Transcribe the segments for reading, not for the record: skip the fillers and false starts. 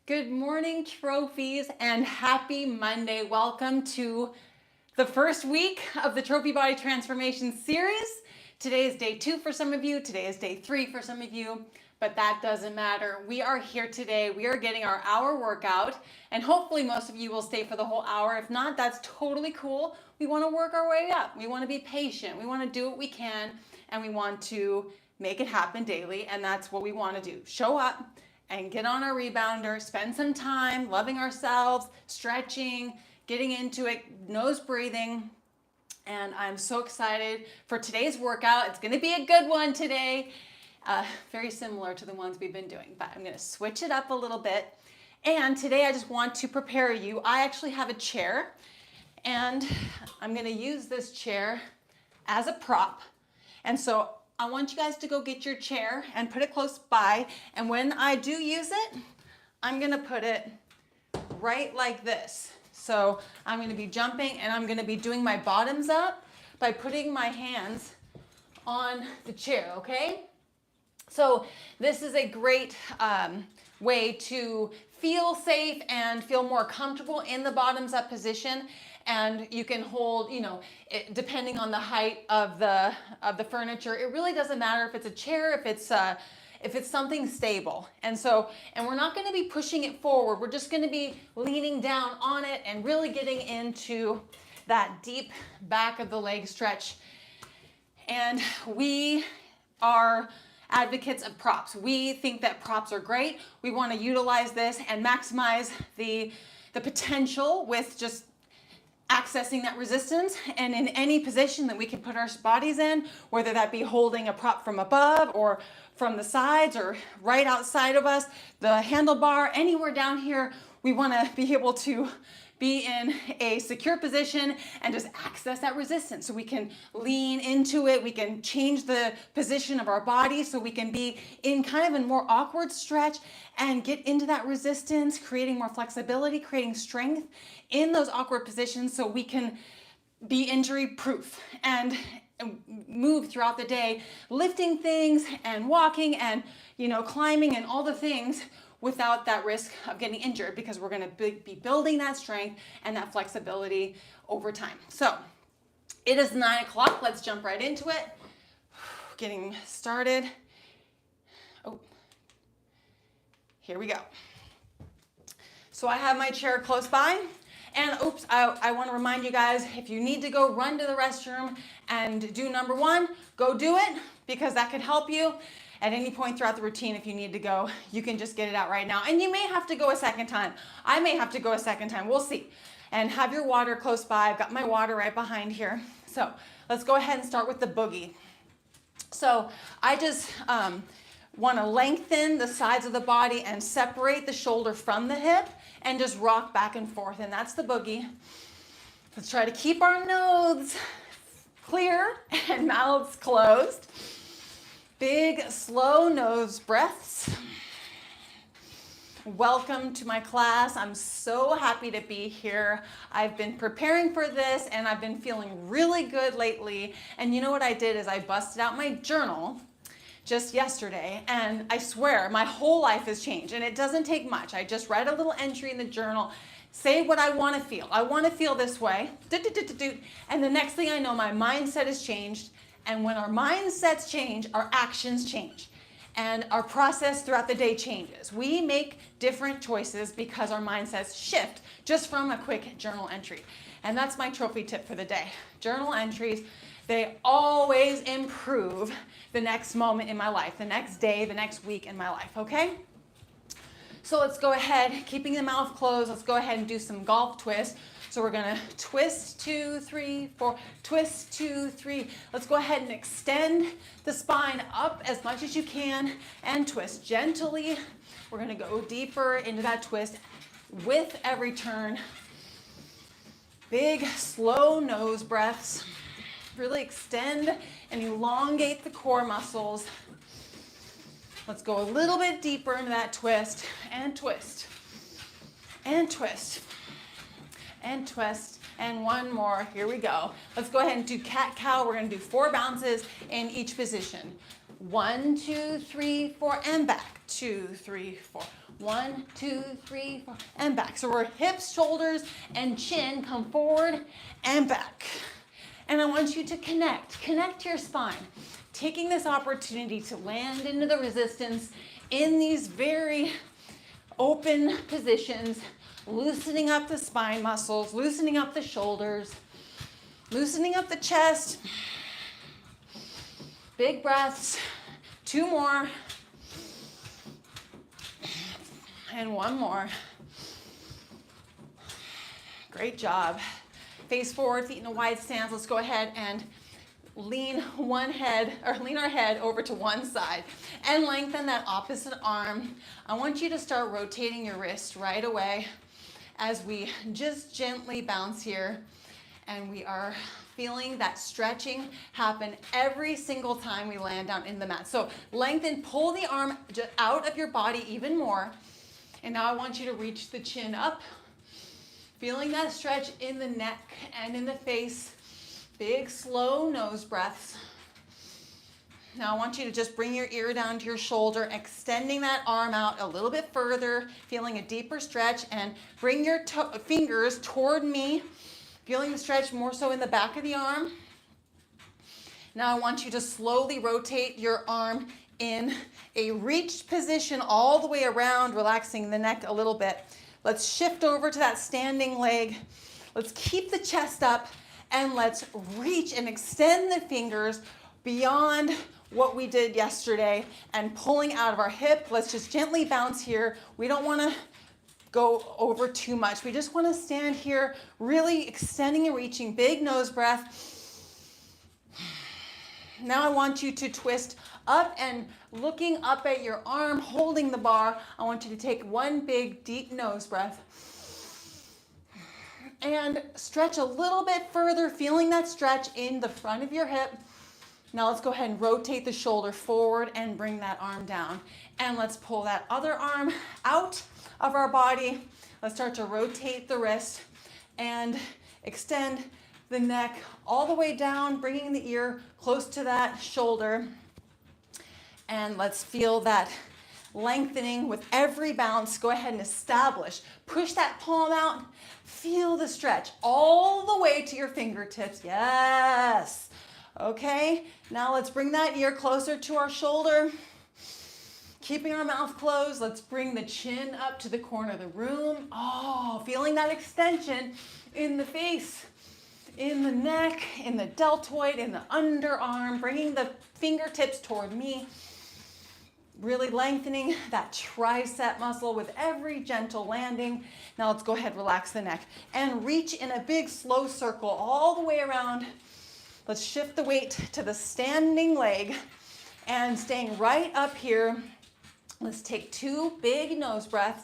Good morning, trophies, and happy Monday. Welcome to the first week of the Trophy Body Transformation series. Today is day 2 for some of you. Today is day 3 for some of you, but that doesn't matter. We are here today. We are getting our hour workout, and hopefully most of you will stay for the whole hour. If not, that's totally cool. We want to work our way up. We want to be patient. We want to do what we can, and we want to make it happen daily, and that's what we want to do. Show up and get on our rebounder, spend some time loving ourselves, stretching, getting into it, nose breathing. And I'm so excited for today's workout. It's gonna be a good one today. Very similar to the ones we've been doing, but I'm gonna switch it up a little bit. And today I just want to prepare you. I actually have a chair, and I'm gonna use this chair as a prop. And so I want you guys to go get your chair and put it close by. And when I do use it, I'm gonna put it right like this. So I'm gonna be jumping and I'm gonna be doing my bottoms up by putting my hands on the chair, okay? So this is a great way to feel safe and feel more comfortable in the bottoms up position. And you can hold, depending on the height of the furniture. It really doesn't matter if it's a chair, if it's something stable. And we're not going to be pushing it forward. We're just going to be leaning down on it and really getting into that deep back of the leg stretch. And we are advocates of props. We think that props are great. We want to utilize this and maximize the potential with just accessing that resistance, and in any position that we can put our bodies in, whether that be holding a prop from above or from the sides or right outside of us, the handlebar, anywhere down here, we want to be able to be in a secure position and just access that resistance. So we can lean into it, we can change the position of our body so we can be in kind of a more awkward stretch and get into that resistance, creating more flexibility, creating strength in those awkward positions so we can be injury proof and move throughout the day, lifting things and walking and climbing and all the things without that risk of getting injured, because we're going to be building that strength and that flexibility over time. So it is 9 o'clock. Let's jump right into it. Getting started. Oh, here we go. So I have my chair close by. And oops, I want to remind you guys, if you need to go run to the restroom and do number 1, go do it, because that could help you. At any point throughout the routine, if you need to go, you can just get it out right now. And you may have to go a second time. I may have to go a second time. We'll see. And have your water close by. I've got my water right behind here. So let's go ahead and start with the boogie. So I just want to lengthen the sides of the body and separate the shoulder from the hip and just rock back and forth. And that's the boogie. Let's try to keep our noses clear and mouths closed. Big, slow nose breaths. Welcome to my class. I'm so happy to be here. I've been preparing for this and I've been feeling really good lately. And you know what I did is I busted out my journal just yesterday, and I swear my whole life has changed, and it doesn't take much. I just read a little entry in the journal, say what I want to feel. I want to feel this way, and the next thing I know, my mindset has changed. And when our mindsets change, our actions change. And our process throughout the day changes. We make different choices because our mindsets shift just from a quick journal entry. And that's my trophy tip for the day. Journal entries, they always improve the next moment in my life, the next day, the next week in my life, okay? So let's go ahead, keeping the mouth closed, let's go ahead and do some golf twists. So we're gonna twist, 2, 3, 4, twist, 2, 3. Let's go ahead and extend the spine up as much as you can and twist gently. We're gonna go deeper into that twist with every turn. Big, slow nose breaths. Really extend and elongate the core muscles. Let's go a little bit deeper into that twist and twist and twist. And twist, and one more. Here we go. Let's go ahead and do cat-cow. We're going to do 4 bounces in each position. 1, 2, 3, 4, and back. 2, 3, 4. 1, 2, 3, 4, and back. So we're hips, shoulders, and chin come forward and back. And I want you to connect to your spine. Taking this opportunity to land into the resistance in these very open positions, loosening up the spine muscles, loosening up the shoulders, loosening up the chest. Big breaths. 2 more. And 1 more. Great job. Face forward, feet in a wide stance. Let's go ahead and lean our head over to one side and lengthen that opposite arm. I want you to start rotating your wrist right away as we just gently bounce here, and we are feeling that stretching happen every single time we land down in the mat. So lengthen, pull the arm out of your body even more. And now I want you to reach the chin up, feeling that stretch in the neck and in the face. Big, slow nose breaths. Now I want you to just bring your ear down to your shoulder, extending that arm out a little bit further, feeling a deeper stretch, and bring your fingers toward me, feeling the stretch more so in the back of the arm. Now I want you to slowly rotate your arm in a reached position all the way around, relaxing the neck a little bit. Let's shift over to that standing leg. Let's keep the chest up, and let's reach and extend the fingers beyond what we did yesterday and pulling out of our hip. Let's just gently bounce here. We don't want to go over too much. We just want to stand here, really extending and reaching. Big nose breath. Now I want you to twist up and looking up at your arm, holding the bar. I want you to take 1 big deep nose breath and stretch a little bit further, feeling that stretch in the front of your hip. Now let's go ahead and rotate the shoulder forward and bring that arm down. And let's pull that other arm out of our body. Let's start to rotate the wrist and extend the neck all the way down, bringing the ear close to that shoulder. And let's feel that lengthening with every bounce. Go ahead and establish. Push that palm out. Feel the stretch all the way to your fingertips. Yes. Okay. Now let's bring that ear closer to our shoulder. Keeping our mouth closed. Let's bring the chin up to the corner of the room. Oh, feeling that extension in the face, in the neck, in the deltoid, in the underarm. Bringing the fingertips toward me. Really lengthening that tricep muscle with every gentle landing. Now let's go ahead, relax the neck and reach in a big slow circle all the way around. Let's shift the weight to the standing leg and staying right up here. Let's take 2 big nose breaths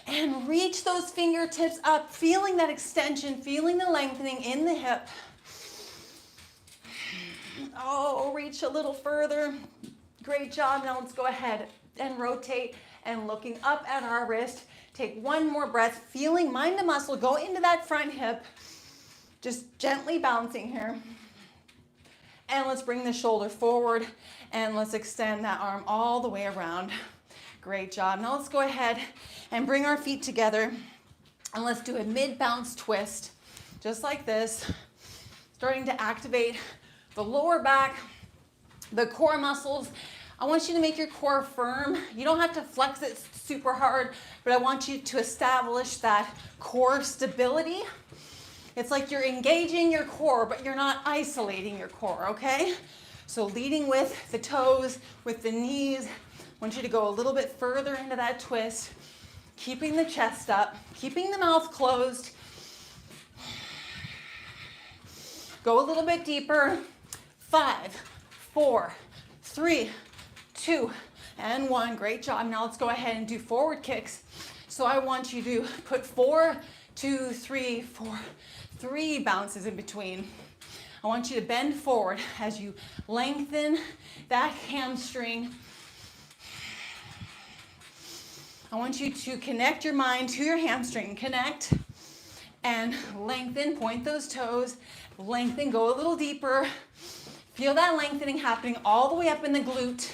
and reach those fingertips up, feeling that extension, feeling the lengthening in the hip. Oh, reach a little further. Great job. Now let's go ahead and rotate and looking up at our wrist. Take 1 more breath, feeling mind the muscle go into that front hip. Just gently bouncing here. And let's bring the shoulder forward and let's extend that arm all the way around. Great job. Now let's go ahead and bring our feet together and let's do a mid-bounce twist, just like this. Starting to activate the lower back, the core muscles. I want you to make your core firm. You don't have to flex it super hard, but I want you to establish that core stability. It's like you're engaging your core, but you're not isolating your core, okay? So leading with the toes, with the knees. I want you to go a little bit further into that twist, keeping the chest up, keeping the mouth closed. Go a little bit deeper. 5, 4, 3, 2, and 1. Great job. Now let's go ahead and do forward kicks. So I want you to put 4, 2, 3, 4, 3 bounces in between. I want you to bend forward as you lengthen that hamstring. I want you to connect your mind to your hamstring. Connect and lengthen. Point those toes. Lengthen. Go a little deeper. Feel that lengthening happening all the way up in the glute.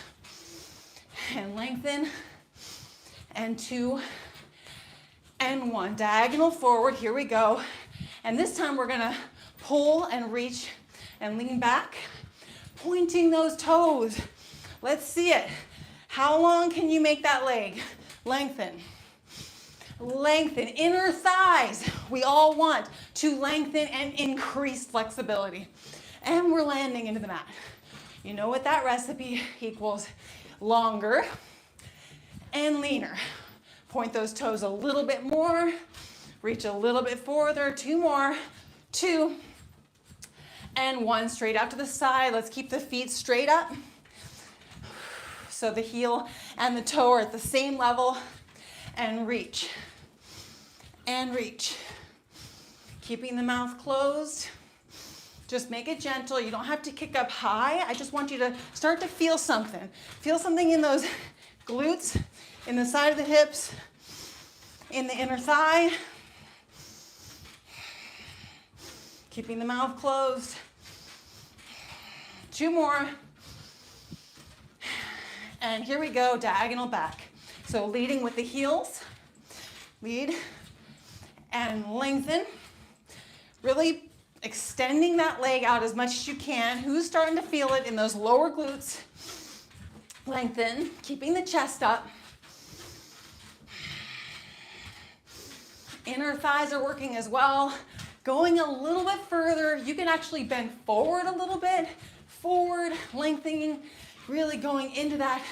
And lengthen. And 2 and 1. Diagonal forward. Here we go. And this time we're going to pull and reach and lean back, pointing those toes. Let's see it. How long can you make that leg? Lengthen. Lengthen. Inner thighs. We all want to lengthen and increase flexibility. And we're landing into the mat. You know what that recipe equals? Longer and leaner. Point those toes a little bit more. Reach a little bit further. 2 more. 2 and 1. Straight out to the side. Let's keep the feet straight up. So the heel and the toe are at the same level. And reach. And reach. Keeping the mouth closed. Just make it gentle. You don't have to kick up high. I just want you to start to feel something. Feel something in those glutes, in the side of the hips, in the inner thigh. Keeping the mouth closed. 2 more. And here we go, diagonal back. So leading with the heels. Lead and lengthen. Really extending that leg out as much as you can. Who's starting to feel it in those lower glutes? Lengthen, keeping the chest up. Inner thighs are working as well. Going a little bit further, you can actually bend forward a little bit. Forward, lengthening, really going into that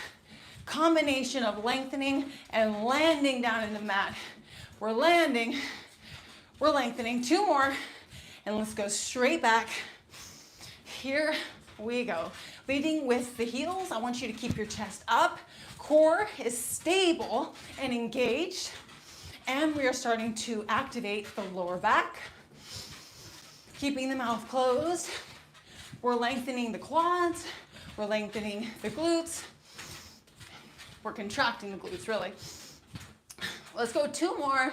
combination of lengthening and landing down in the mat. We're landing, we're lengthening. 2 more. And let's go straight back. Here we go. Leading with the heels. I want you to keep your chest up. Core is stable and engaged. And we are starting to activate the lower back. Keeping the mouth closed. We're lengthening the quads. We're lengthening the glutes. We're contracting the glutes, really. Let's go 2 more.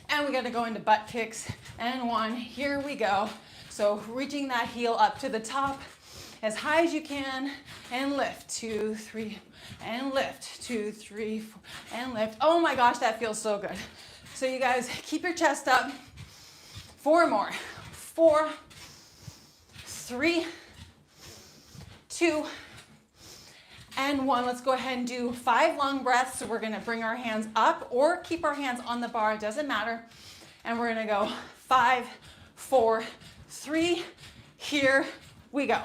And we got to go into butt kicks. And 1. Here we go. So reaching that heel up to the top as high as you can. And lift. 2, 3. And lift. 2, 3, 4. And lift. Oh my gosh, that feels so good. So you guys keep your chest up. 4 more. 4, 3, 2, and 1. Let's go ahead and do 5 long breaths. So we're going to bring our hands up or keep our hands on the bar. It doesn't matter. And we're going to go 5, 4, 3. Here we go.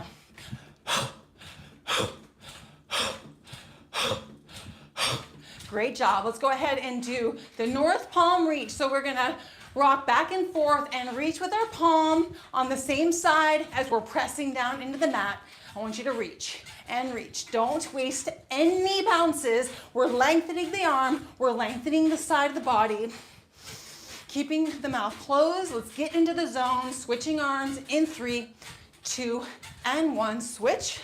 Great job. Let's go ahead and do the north palm reach. So we're going to rock back and forth and reach with our palm on the same side as we're pressing down into the mat. I want you to reach and reach. Don't waste any bounces. We're lengthening the arm. We're lengthening the side of the body. Keeping the mouth closed. Let's get into the zone. Switching arms in 3, 2, and 1. Switch.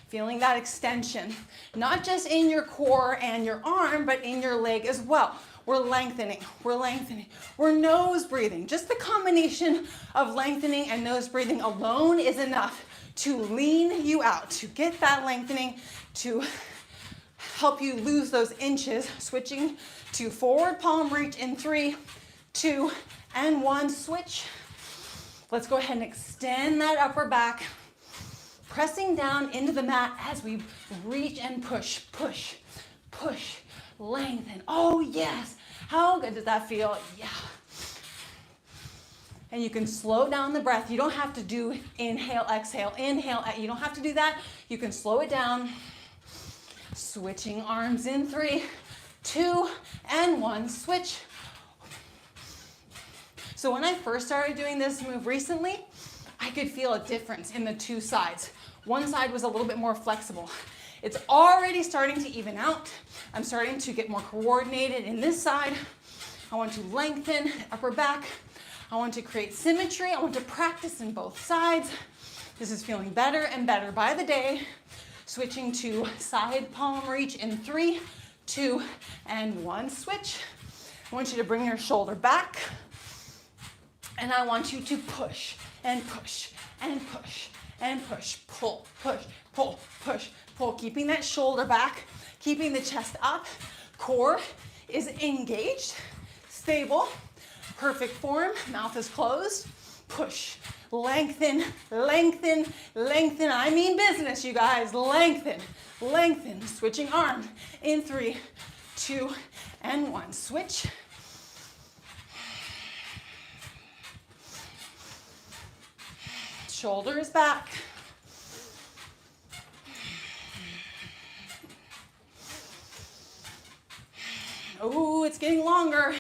Feeling that extension, not just in your core and your arm, but in your leg as well. We're lengthening, we're lengthening. We're nose breathing. Just the combination of lengthening and nose breathing alone is enough to lean you out, to get that lengthening, to help you lose those inches. Switching to forward palm reach in 3, 2, and 1. Switch. Let's go ahead and extend that upper back. Pressing down into the mat as we reach and push, push, push, lengthen. Oh yes, how good does that feel? Yeah. And you can slow down the breath. You don't have to do inhale, exhale, inhale. You don't have to do that. You can slow it down. Switching arms in 3, 2, and 1. Switch. So when I first started doing this move recently, I could feel a difference in the 2 sides. One side was a little bit more flexible. It's already starting to even out. I'm starting to get more coordinated in this side. I want to lengthen the upper back. I want to create symmetry. I want to practice in both sides. This is feeling better and better by the day. Switching to side palm reach in 3, 2, and 1. Switch. I want you to bring your shoulder back. And I want you to push and push, and push, and push. Pull, push, pull, push, pull. Keeping that shoulder back, keeping the chest up. Core is engaged, stable, perfect form. Mouth is closed. Push, lengthen, lengthen, lengthen. I mean business, you guys. Lengthen, lengthen. Switching arm in 3, 2, and 1. Switch. Shoulders back. Oh, it's getting longer.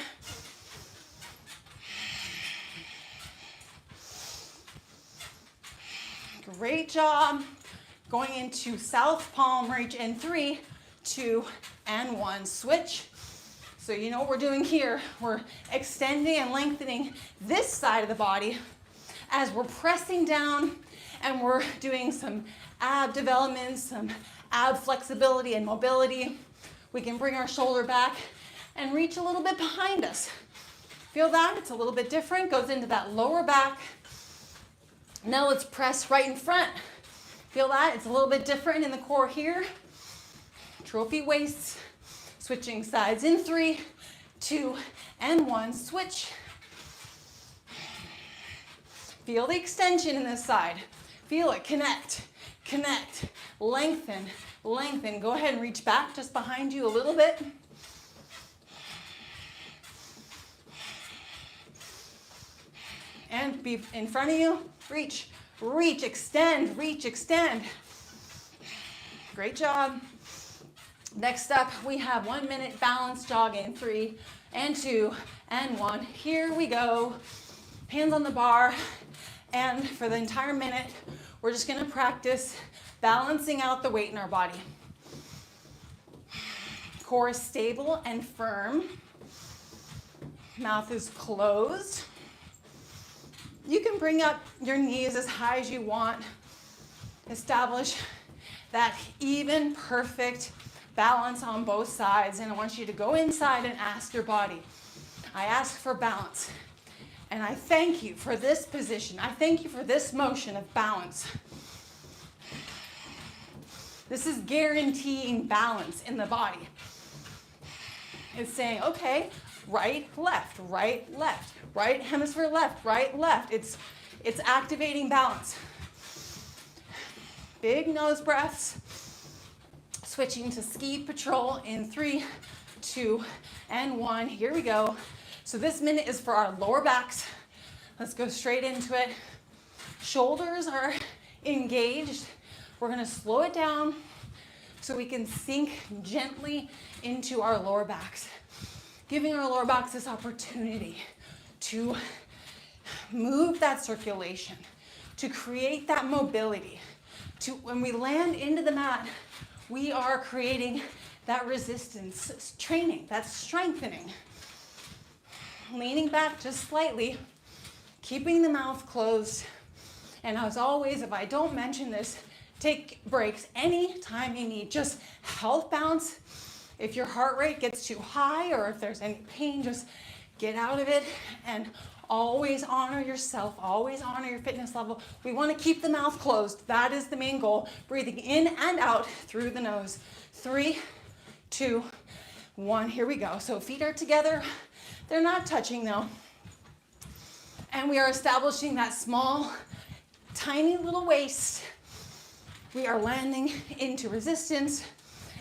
Great job. Going into south palm reach in 3, 2, and 1. Switch. So you know what we're doing here. We're extending and lengthening this side of the body as we're pressing down, and we're doing some ab development, some ab flexibility and mobility. We can bring our shoulder back and reach a little bit behind us. Feel that? It's a little bit different. Goes into that lower back. Now let's press right in front. Feel that? It's a little bit different in the core here. Trophy waists. Switching sides in 3, 2, and 1. Switch. Feel the extension in this side. Feel it. Connect, connect, lengthen, lengthen. Go ahead and reach back just behind you a little bit. And be in front of you. Reach, reach, extend, reach, extend. Great job. Next up, we have 1 minute balance jog in 3, and 2, and 1. Here we go. Hands on the bar. And for the entire minute, we're just gonna practice balancing out the weight in our body. Core is stable and firm. Mouth is closed. You can bring up your knees as high as you want. Establish that even, perfect balance on both sides. And I want you to go inside and ask your body, I ask for balance. And I thank you for this position. I thank you for this motion of balance. This is guaranteeing balance in the body. It's saying, okay, right, left, right hemisphere left, right, left. It's activating balance. Big nose breaths. Switching to ski patrol in 3, 2, and 1. Here we go. So this minute is for our lower backs. Let's go straight into it. Shoulders are engaged. We're gonna slow it down so we can sink gently into our lower backs, giving our lower backs this opportunity to move that circulation, to create that mobility. When we land into the mat, we are creating that resistance training, that strengthening. Leaning back just slightly, keeping the mouth closed. And as always, if I don't mention this, take breaks anytime you need. Just health bounce. If your heart rate gets too high or if there's any pain, just get out of it and always honor yourself, always honor your fitness level. We want to keep the mouth closed. That is the main goal. Breathing in and out through the nose. 3, 2, 1. Here we go. So feet are together. They're not touching though. And we are establishing that small, tiny little waist. We are landing into resistance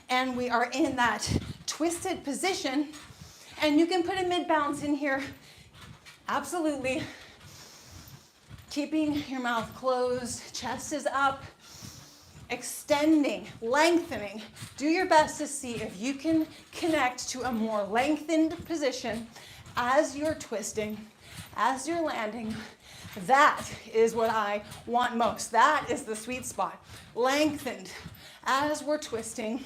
and we are in that twisted position. And you can put a mid bounce in here. Absolutely. Keeping your mouth closed, chest is up, extending, lengthening. Do your best to see if you can connect to a more lengthened position as you're twisting, as you're landing. That is what I want most. That is the sweet spot. Lengthened as we're twisting.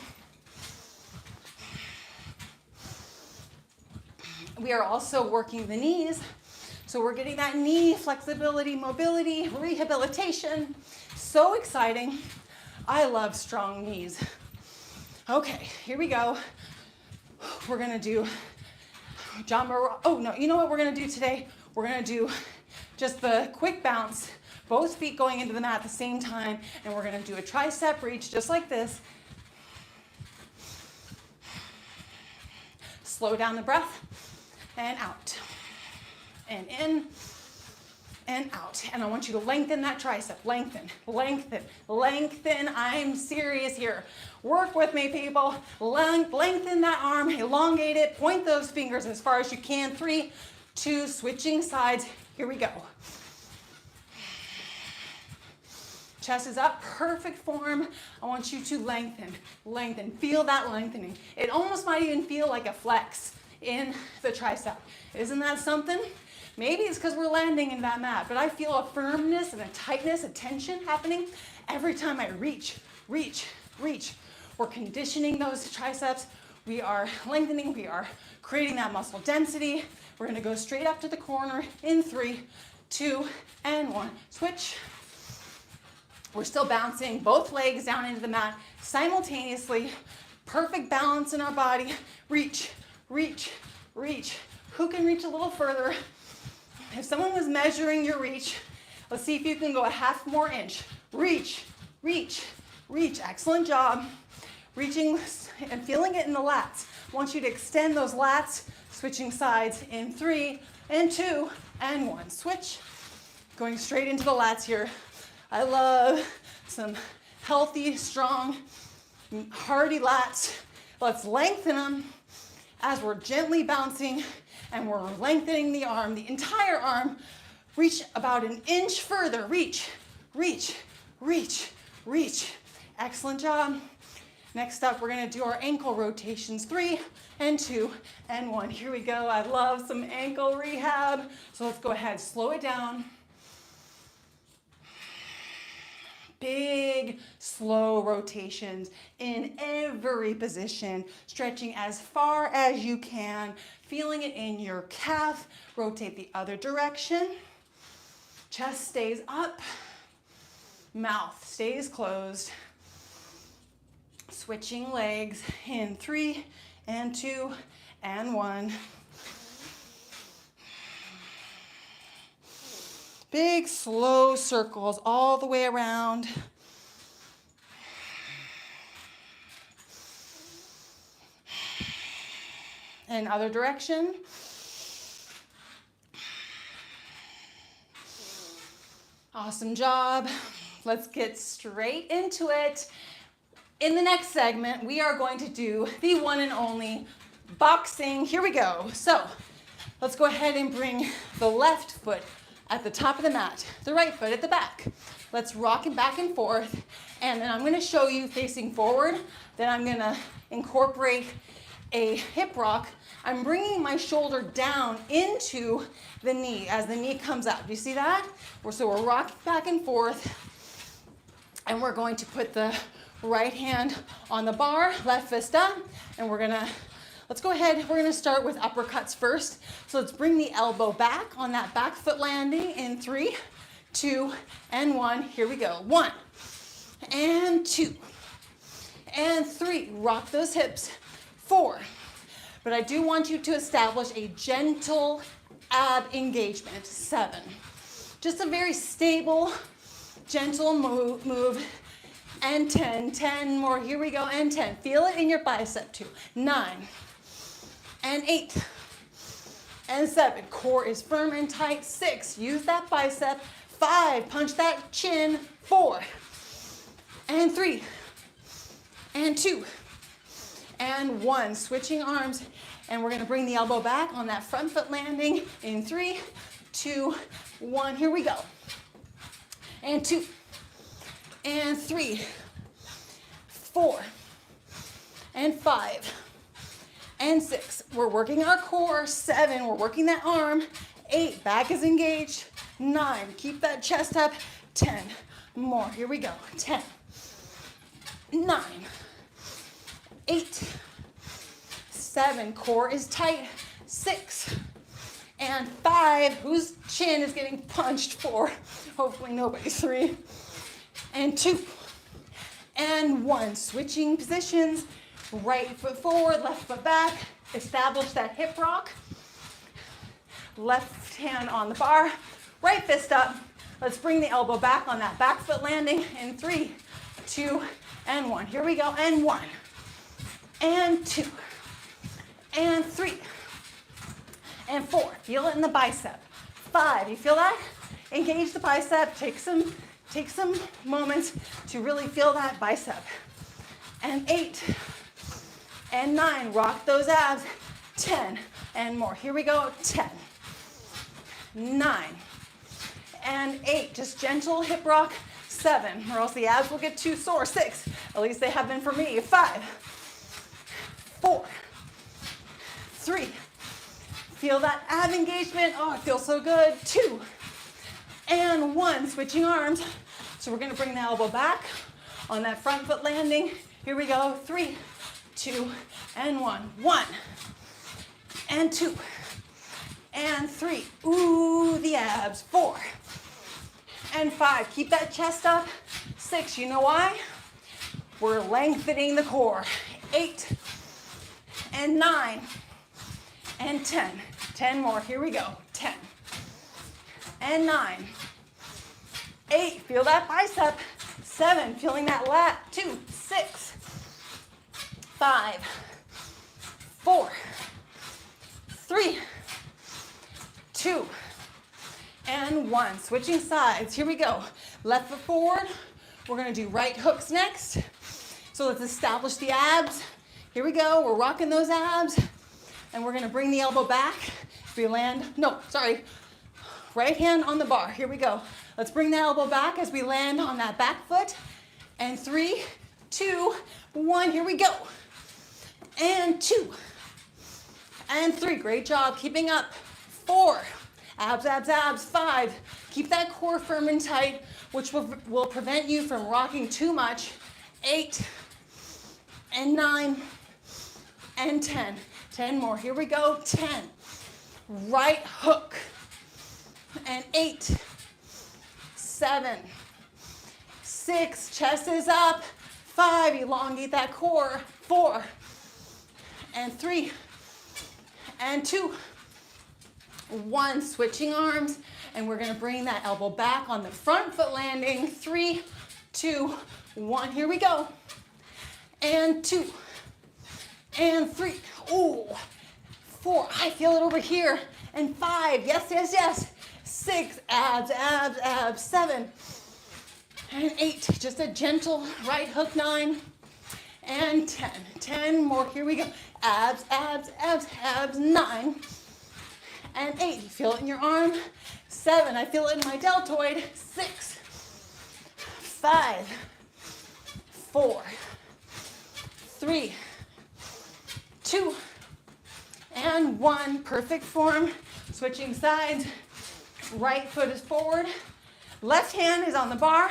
We are also working the knees. So we're getting that knee flexibility, mobility, rehabilitation. So exciting. I love strong knees. Okay, here we go. We're gonna do oh no, you know what we're gonna do today? We're gonna do just the quick bounce both feet going into the mat at the same time, and we're gonna do a tricep reach just like this. Slow down the breath, and out, and in, and out. And I want you to lengthen that tricep, lengthen, lengthen, lengthen. I'm serious here. Work with me, people. Lengthen that arm, elongate it, point those fingers as far as you can. 3, 2, switching sides. Here we go. Chest is up, perfect form. I want you to lengthen, lengthen. Feel that lengthening. It almost might even feel like a flex in the tricep. Isn't that something? Maybe it's because we're landing in that mat, but I feel a firmness and a tightness, a tension happening every time I reach, reach, reach. We're conditioning those triceps. We are lengthening. We are creating that muscle density. We're going to go straight up to the corner in 3, 2, and 1. Switch. We're still bouncing both legs down into the mat simultaneously. Perfect balance in our body. Reach, reach, reach. Who can reach a little further? If someone was measuring your reach, let's see if you can go a half more inch. Reach, reach, reach. Excellent job. Reaching and feeling it in the lats. I want you to extend those lats, switching sides in 3, and 2, and 1. Switch. Going straight into the lats here. I love some healthy, strong, hearty lats. Let's lengthen them as we're gently bouncing and we're lengthening the arm, the entire arm. Reach about an inch further. Reach, reach, reach, reach. Excellent job. Next up, we're gonna do our ankle rotations. 3, and 2, and 1. Here we go. I love some ankle rehab. So let's go ahead, slow it down. Big, slow rotations in every position, stretching as far as you can, feeling it in your calf. Rotate the other direction. Chest stays up, mouth stays closed. Switching legs in 3, and 2, and 1. Big, slow circles all the way around. And other direction. Awesome job. Let's get straight into it. In the next segment, we are going to do the one and only boxing. Here we go. So let's go ahead and bring the left foot at the top of the mat, the right foot at the back. Let's rock it back and forth. And then I'm going to show you facing forward. Then I'm going to incorporate a hip rock. I'm bringing my shoulder down into the knee as the knee comes up. Do you see that? So we're rocking back and forth. And we're going to put the right hand on the bar, left fist up. And let's go ahead. We're going to start with uppercuts first. So let's bring the elbow back on that back foot landing in 3, 2, and 1. Here we go. 1, and 2, and 3. Rock those hips. 4. But I do want you to establish a gentle ab engagement. 7. Just a very stable, gentle move. And 10. 10 more. Here we go. And 10. Feel it in your bicep too. 9. And 8, and 7. Core is firm and tight. 6, use that bicep. 5, punch that chin. 4, and 3, and 2, and 1. Switching arms, and we're gonna bring the elbow back on that front foot landing in 3, 2, 1. Here we go. And 2, and 3, 4, and 5, and 6. We're working our core. 7, we're working that arm. 8, back is engaged. 9, keep that chest up. 10 more. Here we go. 10, 9, 8, 7, core is tight. 6, and 5, whose chin is getting punched? 4, hopefully nobody's. 3, and 2, and 1. Switching positions. Right foot forward, left foot back. Establish that hip rock. Left hand on the bar, right fist up. Let's bring the elbow back on that back foot landing in 3, 2, and 1. Here we go, and 1, and 2, and 3, and 4. Feel it in the bicep. 5, you feel that? Engage the bicep. Take some moments to really feel that bicep. And 8, and 9, rock those abs. 10, and more. Here we go, 10, 9, and 8. Just gentle hip rock. 7, or else the abs will get too sore. 6, at least they have been for me. 5, 4, 3. Feel that ab engagement. Oh, it feels so good. 2, and 1. Switching arms. So we're gonna bring the elbow back on that front foot landing. Here we go. 3, 2, and 1. 1, and 2, and 3. Ooh, the abs. 4, and 5. Keep that chest up. 6, you know why? We're lengthening the core. 8, and 9, and 10. 10 more. Here we go. 10, and 9, 8. Feel that bicep. 7, feeling that lat. 2, 6, 5, 4, 3, 2, and 1. Switching sides. Here we go. Left foot forward. We're going to do right hooks next. So let's establish the abs. Here we go. We're rocking those abs. And we're going to bring the elbow back. We land. No, sorry. Right hand on the bar. Here we go. Let's bring the elbow back as we land on that back foot. And 3, 2, 1. Here we go. And 2, and 3. Great job. Keeping up. 4. Abs, abs, abs. 5. Keep that core firm and tight, which will prevent you from rocking too much. 8, and 9, and 10. 10 more. Here we go. 10. Right hook. And 8, 7, 6. Chest is up. 5. Elongate that core. 4, and 3, and 2, 1. Switching arms, and we're going to bring that elbow back on the front foot landing. 3, 2, 1. Here we go. And 2, and 3. Ooh. 4. I feel it over here. And 5. Yes, yes, yes. 6. Abs, abs, abs. 7, and 8. Just a gentle right hook. 9, and 10. 10 more. Here we go. Abs, abs, abs, abs. 9, and 8. You feel it in your arm. 7. I feel it in my deltoid. 6, 5, 4, 3, 2, and 1. Perfect form. Switching sides. Right foot is forward. Left hand is on the bar.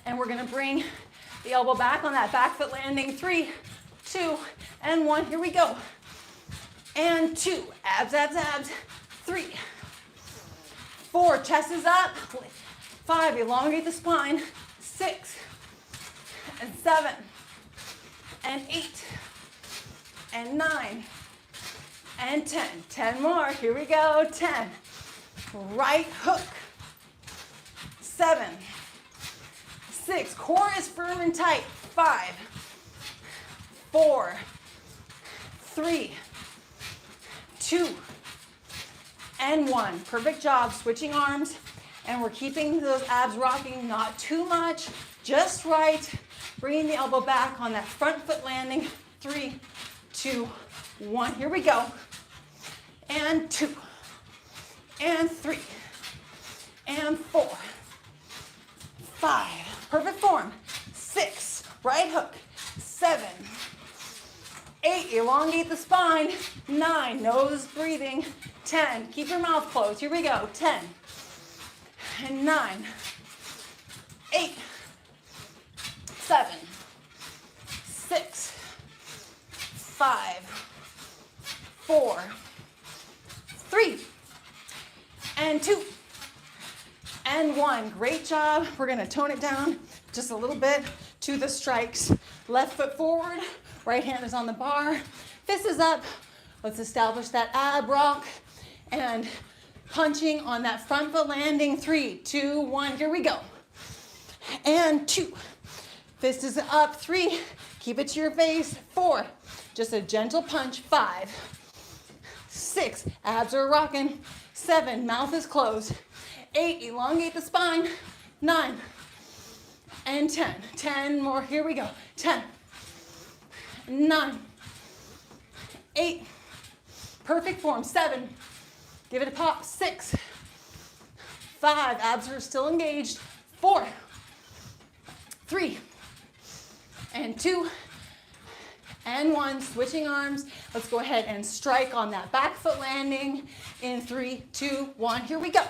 And we're going to bring the elbow back on that back foot landing. 3, 2, and 1. Here we go. And 2. Abs, abs, abs. 3, 4. Chest is up. 5. Elongate the spine. 6, and 7, and 8, and 9, and 10. 10 more. Here we go. 10. Right hook. 7, 6. Core is firm and tight. 5, 4, 3, 2, and 1. Perfect job. Switching arms. And we're keeping those abs rocking, not too much, just right. Bringing the elbow back on that front foot landing. 3, 2, 1. Here we go. And 2, and 3, and 4, 5. Perfect form. 6. Right hook. 7, 8. Elongate the spine. 9. Nose breathing. 10. Keep your mouth closed. Here we go. 10. And 9, 8, 7, 6, 5, 4, 3, and 2, and 1. Great job. We're going to tone it down just a little bit to the strikes. Left foot forward. Right hand is on the bar. Fist is up. Let's establish that ab rock. And punching on that front foot landing. 3, 2, 1, here we go. And 2, fist is up. 3, keep it to your face. 4, just a gentle punch. 5, 6, abs are rocking. 7, mouth is closed. 8, elongate the spine. 9, and 10. 10 more, here we go. 10, 9, 8, perfect form. 7, give it a pop. 6, 5, abs are still engaged. 4, 3, and 2, and 1. Switching arms. Let's go ahead and strike on that back foot landing in 3, 2, 1. Here we go.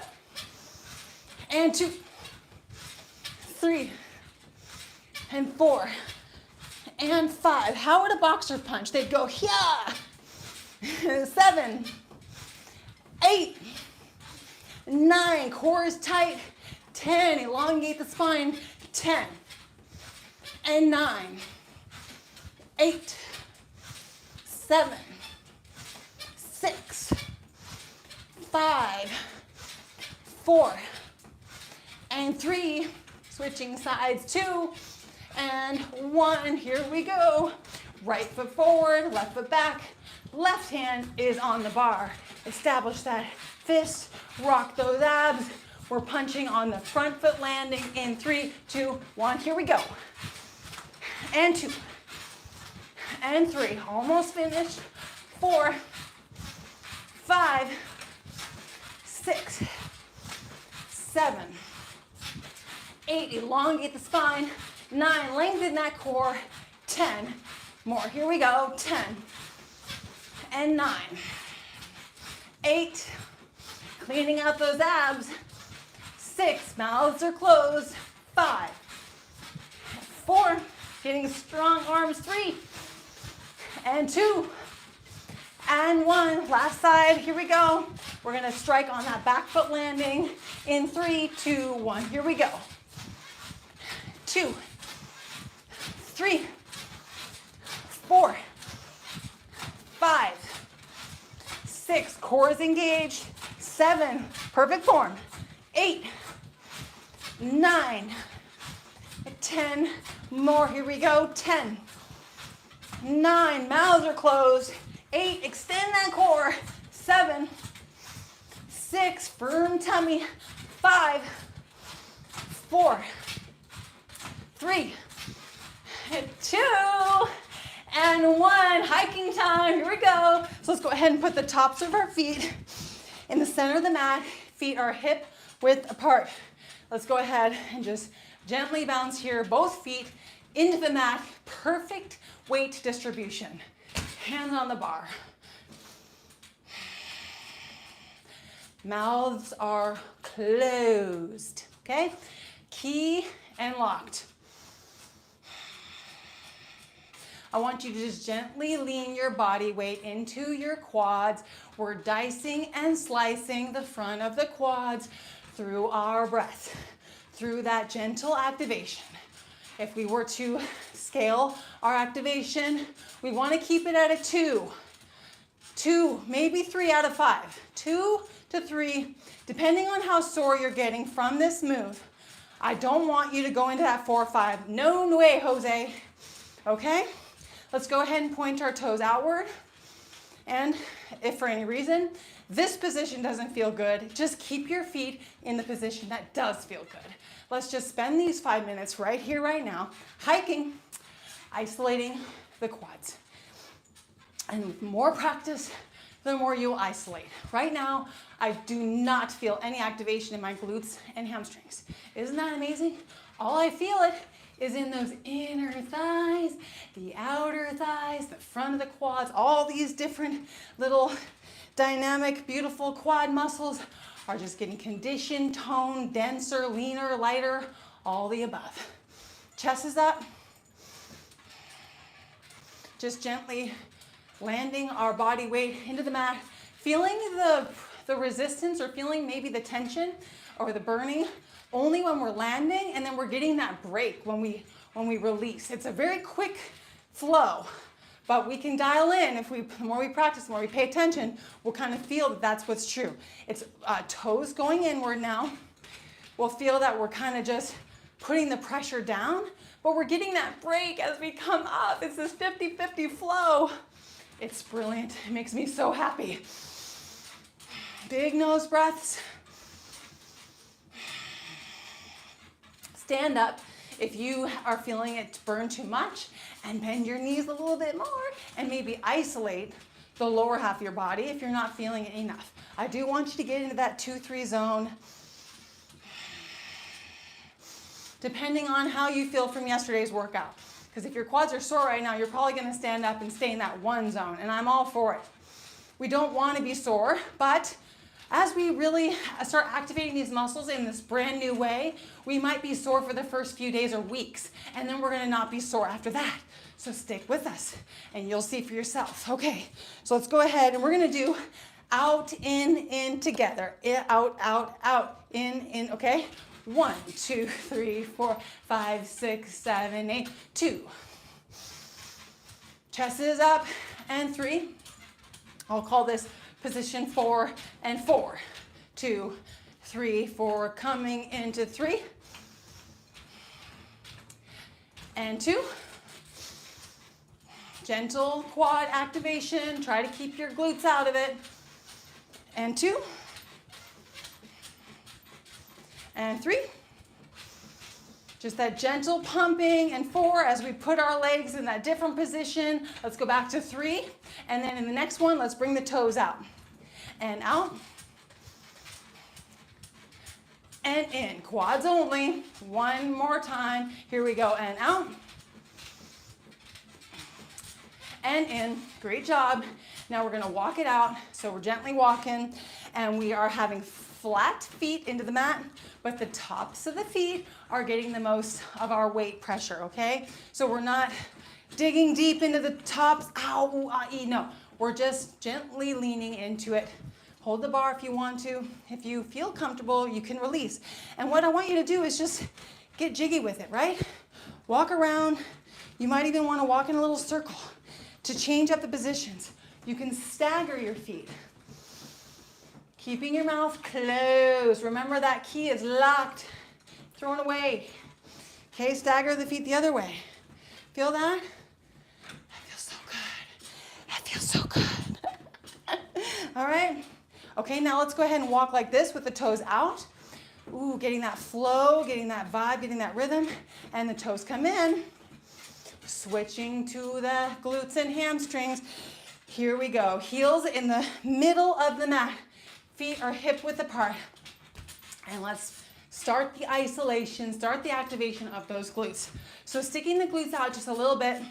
And 2, 3, and 4, and 5. How would a boxer punch? They'd go, yeah. 7, 8, 9, core is tight. 10, elongate the spine. 10, and 9, 8, 7, 6, 5, 4, and 3. Switching sides. 2, and 1. Here we go. Right foot forward, left foot back. Left hand is on the bar. Establish that fist. Rock those abs. We're punching on the front foot landing in 3, 2, 1. Here we go. And 2, and 3. Almost finished. 4, 5, 6, 7, 8, elongate the spine. 9, lengthen that core. 10 more. Here we go. 10, and 9, 8, cleaning out those abs. 6, mouths are closed. 5, 4, getting strong arms. 3, and 2, and 1. Last side. Here we go. We're going to strike on that back foot landing in 3, 2, 1. Here we go. 2, 3, 4, 5, 6, core is engaged. 7, perfect form. 8, 9, 10 more. Here we go. 10, 9, mouths are closed. 8, extend that core. 7, 6, firm tummy. 5, 4, 3, 2, and 1. Hiking time. Here we go. So let's go ahead and put the tops of our feet in the center of the mat. Feet are hip width apart. Let's go ahead and just gently bounce here. Both feet into the mat. Perfect weight distribution. Hands on the bar. Mouths are closed. Okay? Key and locked. I want you to just gently lean your body weight into your quads. We're dicing and slicing the front of the quads through our breath, through that gentle activation. If we were to scale our activation, we want to keep it at a 2, maybe 3 out of 5. 2 to 3, depending on how sore you're getting from this move. I don't want you to go into that 4 or 5. No way, Jose. Okay? Let's go ahead and point our toes outward. And if for any reason this position doesn't feel good, just keep your feet in the position that does feel good. Let's just spend these 5 minutes right here, right now, hiking, isolating the quads. And with more practice, the more you'll isolate. Right now, I do not feel any activation in my glutes and hamstrings. Isn't that amazing? All I feel it is in those inner thighs, the outer thighs, the front of the quads. All these different little dynamic, beautiful quad muscles are just getting conditioned, toned, denser, leaner, lighter, all the above. Chest is up. Just gently landing our body weight into the mat, feeling the resistance or feeling maybe the tension or the burning only when we're landing, and then we're getting that break when we release. It's a very quick flow But we can dial in the more we practice, the more we pay attention, we'll kind of feel that that's what's true. It's toes going inward now. We'll feel that we're kind of just putting the pressure down, but we're getting that break as we come up. It's this 50-50 flow. It's brilliant. It makes me so happy. Big nose breaths. Stand up if you are feeling it burn too much, and bend your knees a little bit more, and maybe isolate the lower half of your body if you're not feeling it enough. I do want you to get into that 2-3 zone, depending on how you feel from yesterday's workout. Because if your quads are sore right now, you're probably going to stand up and stay in that 1 zone, and I'm all for it. We don't want to be sore, but as we really start activating these muscles in this brand new way, we might be sore for the first few days or weeks, and then we're going to not be sore after that. So stick with us, and you'll see for yourself. Okay, so let's go ahead, and we're going to do out, in together. Out, out, in, okay? 1, 2, 3, 4, 5, 6, 7, 8, 2. Chest is up, and 3. I'll call this position 4 and 4. 2, 3, 4, coming into 3. And 2. Gentle quad activation. Try to keep your glutes out of it. And 2. And 3. Just that gentle pumping. And 4, as we put our legs in that different position. Let's go back to 3. And then in the next one, let's bring the toes out. And out. And in. Quads only. One more time. Here we go. And out. And in. Great job. Now we're going to walk it out. So we're gently walking. And we are having flat feet into the mat, but the tops of the feet are getting the most of our weight pressure, okay? So we're not digging deep into the tops. Ow, ooh, ah, ee. No, we're just gently leaning into it. Hold the bar if you want to. If you feel comfortable, you can release. And what I want you to do is just get jiggy with it, right? Walk around. You might even want to walk in a little circle to change up the positions. You can stagger your feet. Keeping your mouth closed. Remember that key is locked, thrown away. Okay, stagger the feet the other way. Feel that? That feels so good. That feels so good. All right. Okay, now let's go ahead and walk like this with the toes out. Ooh, getting that flow, getting that vibe, getting that rhythm. And the toes come in. Switching to the glutes and hamstrings. Here we go. Heels in the middle of the mat. Feet are hip width apart. And let's start the isolation, start the activation of those glutes. So sticking the glutes out just a little bit.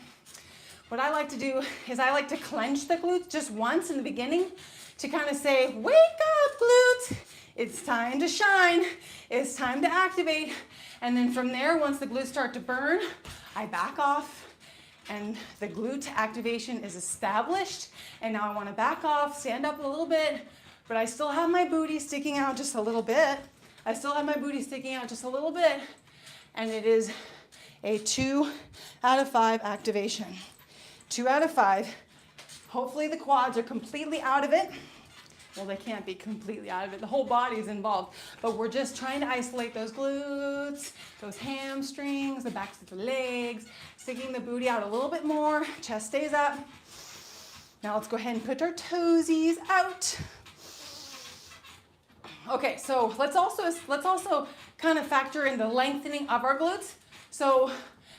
What I like to do is I like to clench the glutes just once in the beginning to kind of say, wake up glutes. It's time to shine. It's time to activate. And then from there, once the glutes start to burn, I back off and the glute activation is established. And now I want to back off, stand up a little bit, but I still have my booty sticking out just a little bit. I still have my booty sticking out just a little bit. And it is a 2 out of 5 activation. 2 out of 5. Hopefully the quads are completely out of it. Well, they can't be completely out of it. The whole body is involved. But we're just trying to isolate those glutes, those hamstrings, the backs of the legs, sticking the booty out a little bit more. Chest stays up. Now let's go ahead and put our toesies out. Okay, so let's also kind of factor in the lengthening of our glutes. So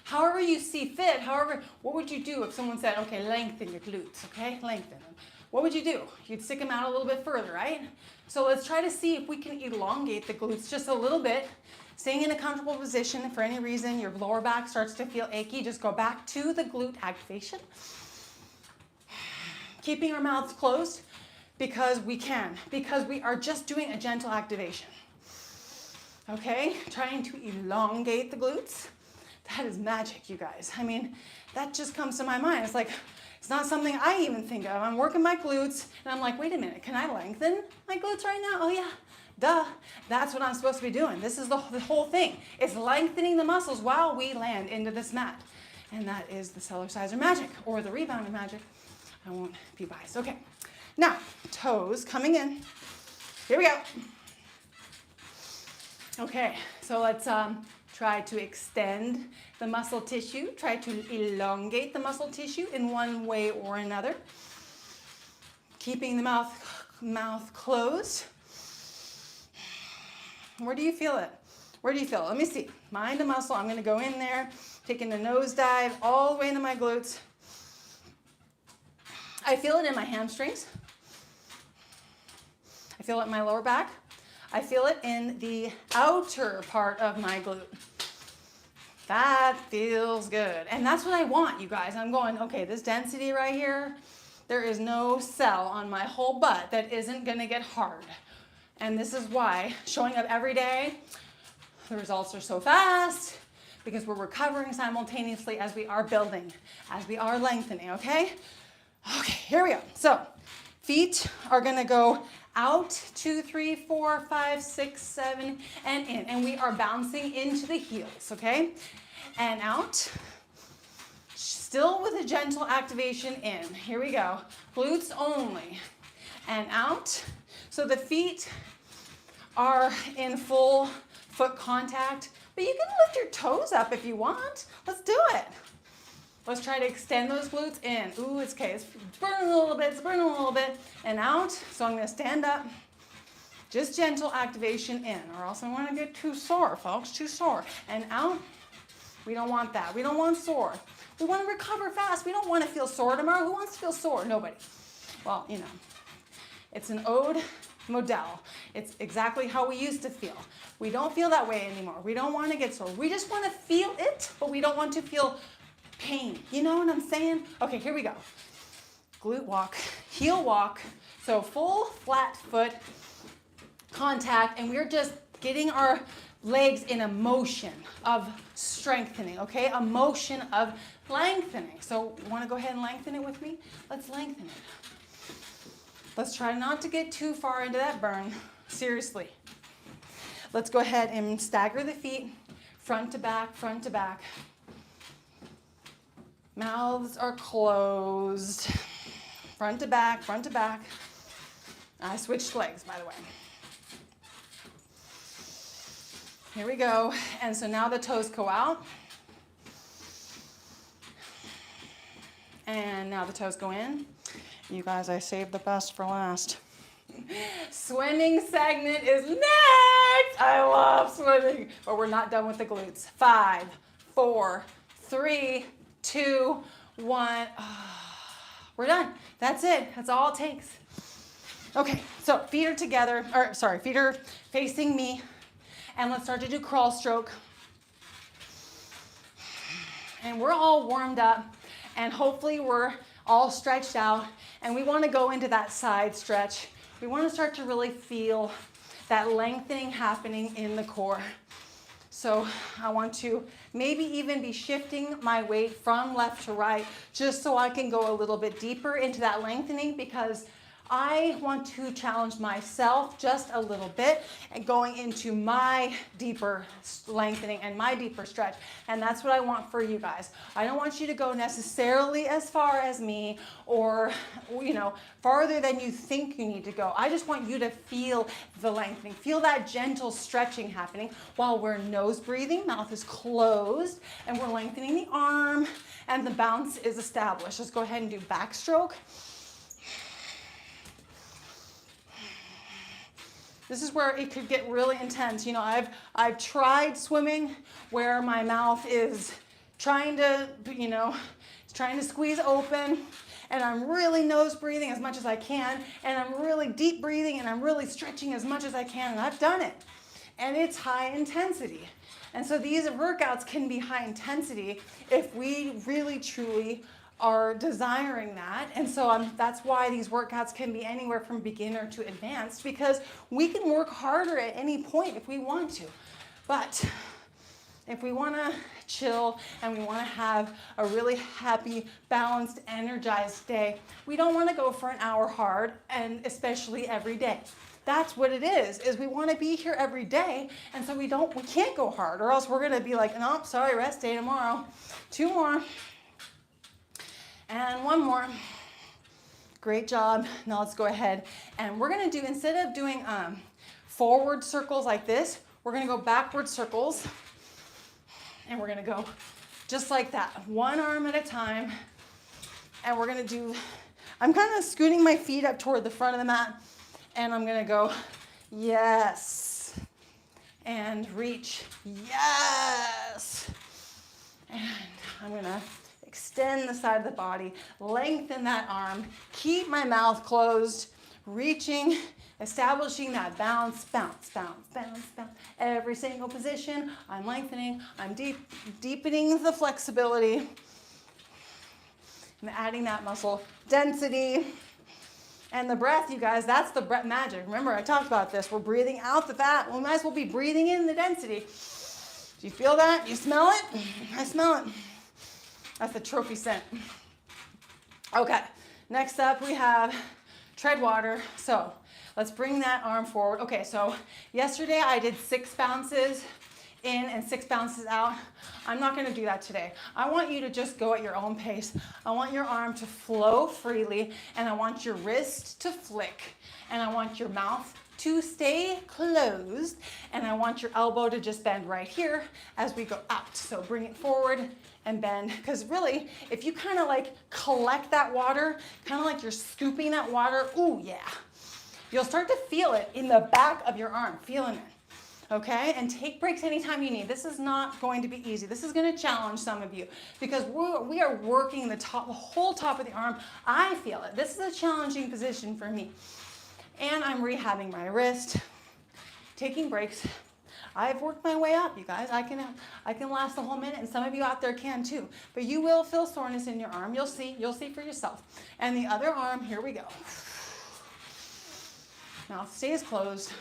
however you see fit, what would you do if someone said, okay, lengthen your glutes, okay, lengthen them. What would you do? You'd stick them out a little bit further, right? So let's try to see if we can elongate the glutes just a little bit. Staying in a comfortable position. If for any reason your lower back starts to feel achy, just go back to the glute activation. Keeping our mouths closed. Because we can, because we are just doing a gentle activation. Okay, trying to elongate the glutes. That is magic, you guys. I mean, that just comes to my mind. It's like, it's not something I even think of. I'm working my glutes, and I'm like, wait a minute, can I lengthen my glutes right now? Oh yeah, duh. That's what I'm supposed to be doing. This is the whole thing. It's lengthening the muscles while we land into this mat. and that is the Cellerciser magic, or the Rebounder magic. I won't be biased. Okay, now toes coming in. Here we go. Okay, so let's try to extend the muscle tissue. Try to elongate the muscle tissue in one way or another. Keeping the mouth closed. Where do you feel it? Where do you feel it? Let me see. Mind the muscle. I'm going to go in there, taking a nosedive all the way into my glutes. I feel it in my hamstrings. I feel it in my lower back. I feel it in the outer part of my glute. That feels good. And that's what I want, you guys. I'm going, okay, this density right here, there is no cell on my whole butt that isn't going to get hard. And this is why showing up every day, the results are so fast, because we're recovering simultaneously as we are building, as we are lengthening, okay? Okay, here we go. So feet are going to go out, 2, 3, 4, 5, 6, 7, and in. And we are bouncing into the heels, okay? And out. Still with a gentle activation in. Here we go. Glutes only. And out. So the feet are in full foot contact, but you can lift your toes up if you want. Let's do it. Let's try to extend those glutes in. Ooh, it's okay. It's burning a little bit. It's burning a little bit. And out. So I'm going to stand up. Just gentle activation in, or else I want to get too sore, folks. Too sore. And out. We don't want that. We don't want sore. We want to recover fast. We don't want to feel sore tomorrow. Who wants to feel sore? Nobody. Well, you know, it's an ode model. It's exactly how we used to feel. We don't feel that way anymore. We don't want to get sore. We just want to feel it, but we don't want to feel pain. You know what I'm saying? Okay, here we go. Glute walk, heel walk. So full flat foot contact, and we're just getting our legs in a motion of strengthening, okay? A motion of lengthening. So you want to go ahead and lengthen it with me? Let's lengthen it. Let's try not to get too far into that burn. Seriously. Let's go ahead and stagger the feet, front to back, front to back. Mouths are closed. Front to back, front to back. I switched legs, by the way. Here we go. And so now the toes go out. And now the toes go in. You guys, I saved the best for last. Swimming segment is next. I love swimming. But we're not done with the glutes. 5, 4, 3, 2, 1. We're done. That's it. That's all it takes. Okay, so feet are together, feet are facing me. And let's start to do crawl stroke. And we're all warmed up, and hopefully we're all stretched out, and we want to go into that side stretch. We want to start to really feel that lengthening happening in the core. So I want to maybe even be shifting my weight from left to right, just so I can go a little bit deeper into that lengthening, because I want to challenge myself just a little bit and going into my deeper lengthening and my deeper stretch. And that's what I want for you guys. I don't want you to go necessarily as far as me, or, you know, farther than you think you need to go. I just want you to feel the lengthening, feel that gentle stretching happening while we're nose breathing, mouth is closed, and we're lengthening the arm, and the bounce is established. Let's go ahead and do backstroke. This is where it could get really intense. You know, I've tried swimming where my mouth is trying to, you know, trying to squeeze open, and I'm really nose breathing as much as I can, and I'm really deep breathing, and I'm really stretching as much as I can, and I've done it. And it's high intensity. And so these workouts can be high intensity if we really truly are desiring that. And so that's why these workouts can be anywhere from beginner to advanced, because we can work harder at any point if we want to. But if we want to chill and we want to have a really happy, balanced, energized day, we don't want to go for an hour hard, and especially every day. That's what it is we want to be here every day. And so we can't go hard, or else we're going to be like, nope, sorry, rest day tomorrow. 2 more. And 1 more. Great job. Now let's go ahead. And we're going to do, instead of doing forward circles like this, we're going to go backward circles. And we're going to go just like that. 1 arm at a time. And we're going to do, I'm kind of scooting my feet up toward the front of the mat. And I'm going to go, yes. And reach, yes. And I'm going to extend the side of the body, lengthen that arm, keep my mouth closed, reaching, establishing that bounce, bounce, bounce, bounce, bounce. Every single position, I'm lengthening, I'm deepening the flexibility. I'm adding that muscle density. And the breath, you guys, that's the breath magic. Remember, I talked about this. We're breathing out the fat. We might as well be breathing in the density. Do you feel that? Do you smell it? I smell it. That's the trophy scent. Okay, next up we have tread water. So let's bring that arm forward. Okay, so yesterday I did 6 bounces in and 6 bounces out. I'm not going to do that today. I want you to just go at your own pace. I want your arm to flow freely, and I want your wrist to flick, and I want your mouth to stay closed, and I want your elbow to just bend right here as we go out. So bring it forward and bend, because really, if you kind of like collect that water, kind of like you're scooping that water, ooh yeah, you'll start to feel it in the back of your arm, feeling it. Okay, and take breaks anytime you need. This is not going to be easy. This is going to challenge some of you because we are working the whole top of the arm. I feel it. This is a challenging position for me. And I'm rehabbing my wrist, taking breaks. I've worked my way up, you guys. I can last a whole minute, and some of you out there can too. But you will feel soreness in your arm. You'll see for yourself. And the other arm, here we go. Mouth stays closed.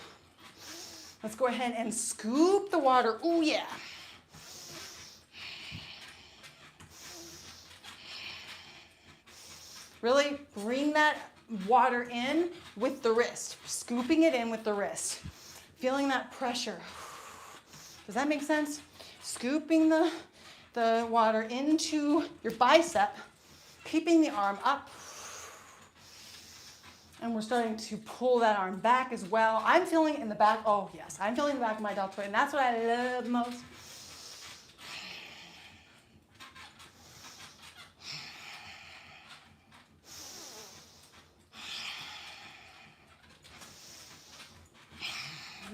Let's go ahead and scoop the water. Ooh, yeah. Really bring that water in with the wrist, scooping it in with the wrist, feeling that pressure. Does that make sense? Scooping the water into your bicep, keeping the arm up. And we're starting to pull that arm back as well. I'm feeling it in the back. Oh, yes. I'm feeling the back of my deltoid, and that's what I love most.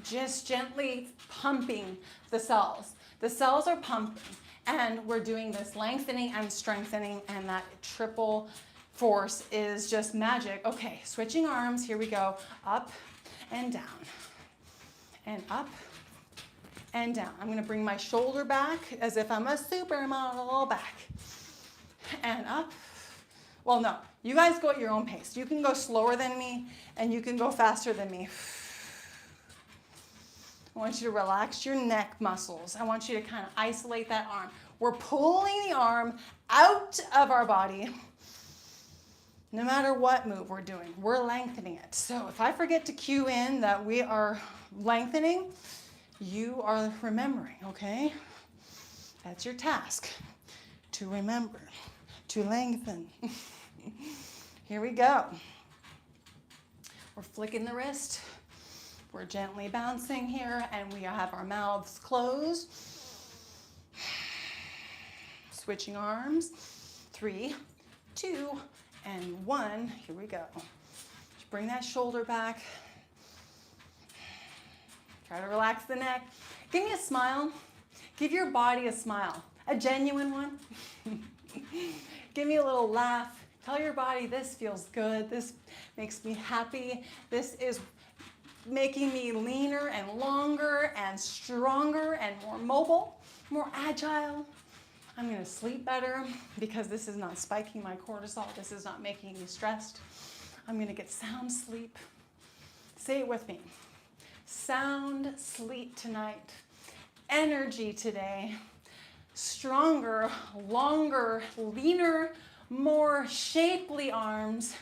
Just gently pumping the cells. The cells are pumping, and we're doing this lengthening and strengthening, and that triple force is just magic. Okay, switching arms. Here we go. Up and down. And up and down. I'm going to bring my shoulder back as if I'm a supermodel back. And up. Well, no. You guys go at your own pace. You can go slower than me, and you can go faster than me. I want you to relax your neck muscles. I want you to kind of isolate that arm. We're pulling the arm out of our body. No matter what move we're doing, we're lengthening it. So if I forget to cue in that we are lengthening, you are remembering, okay? That's your task, to remember, to lengthen. Here we go. We're flicking the wrist. We're gently bouncing here, and we have our mouths closed. Switching arms. 3, 2, and 1. Here we go. Just bring that shoulder back. Try to relax the neck. Give me a smile. Give your body a smile. A genuine one. Give me a little laugh. Tell your body, this feels good. This makes me happy. This is making me leaner and longer and stronger and more mobile, more agile. I'm going to sleep better because this is not spiking my cortisol. This is not making me stressed. I'm going to get sound sleep. Say it with me. Sound sleep tonight. Energy today. Stronger, longer, leaner, more shapely arms.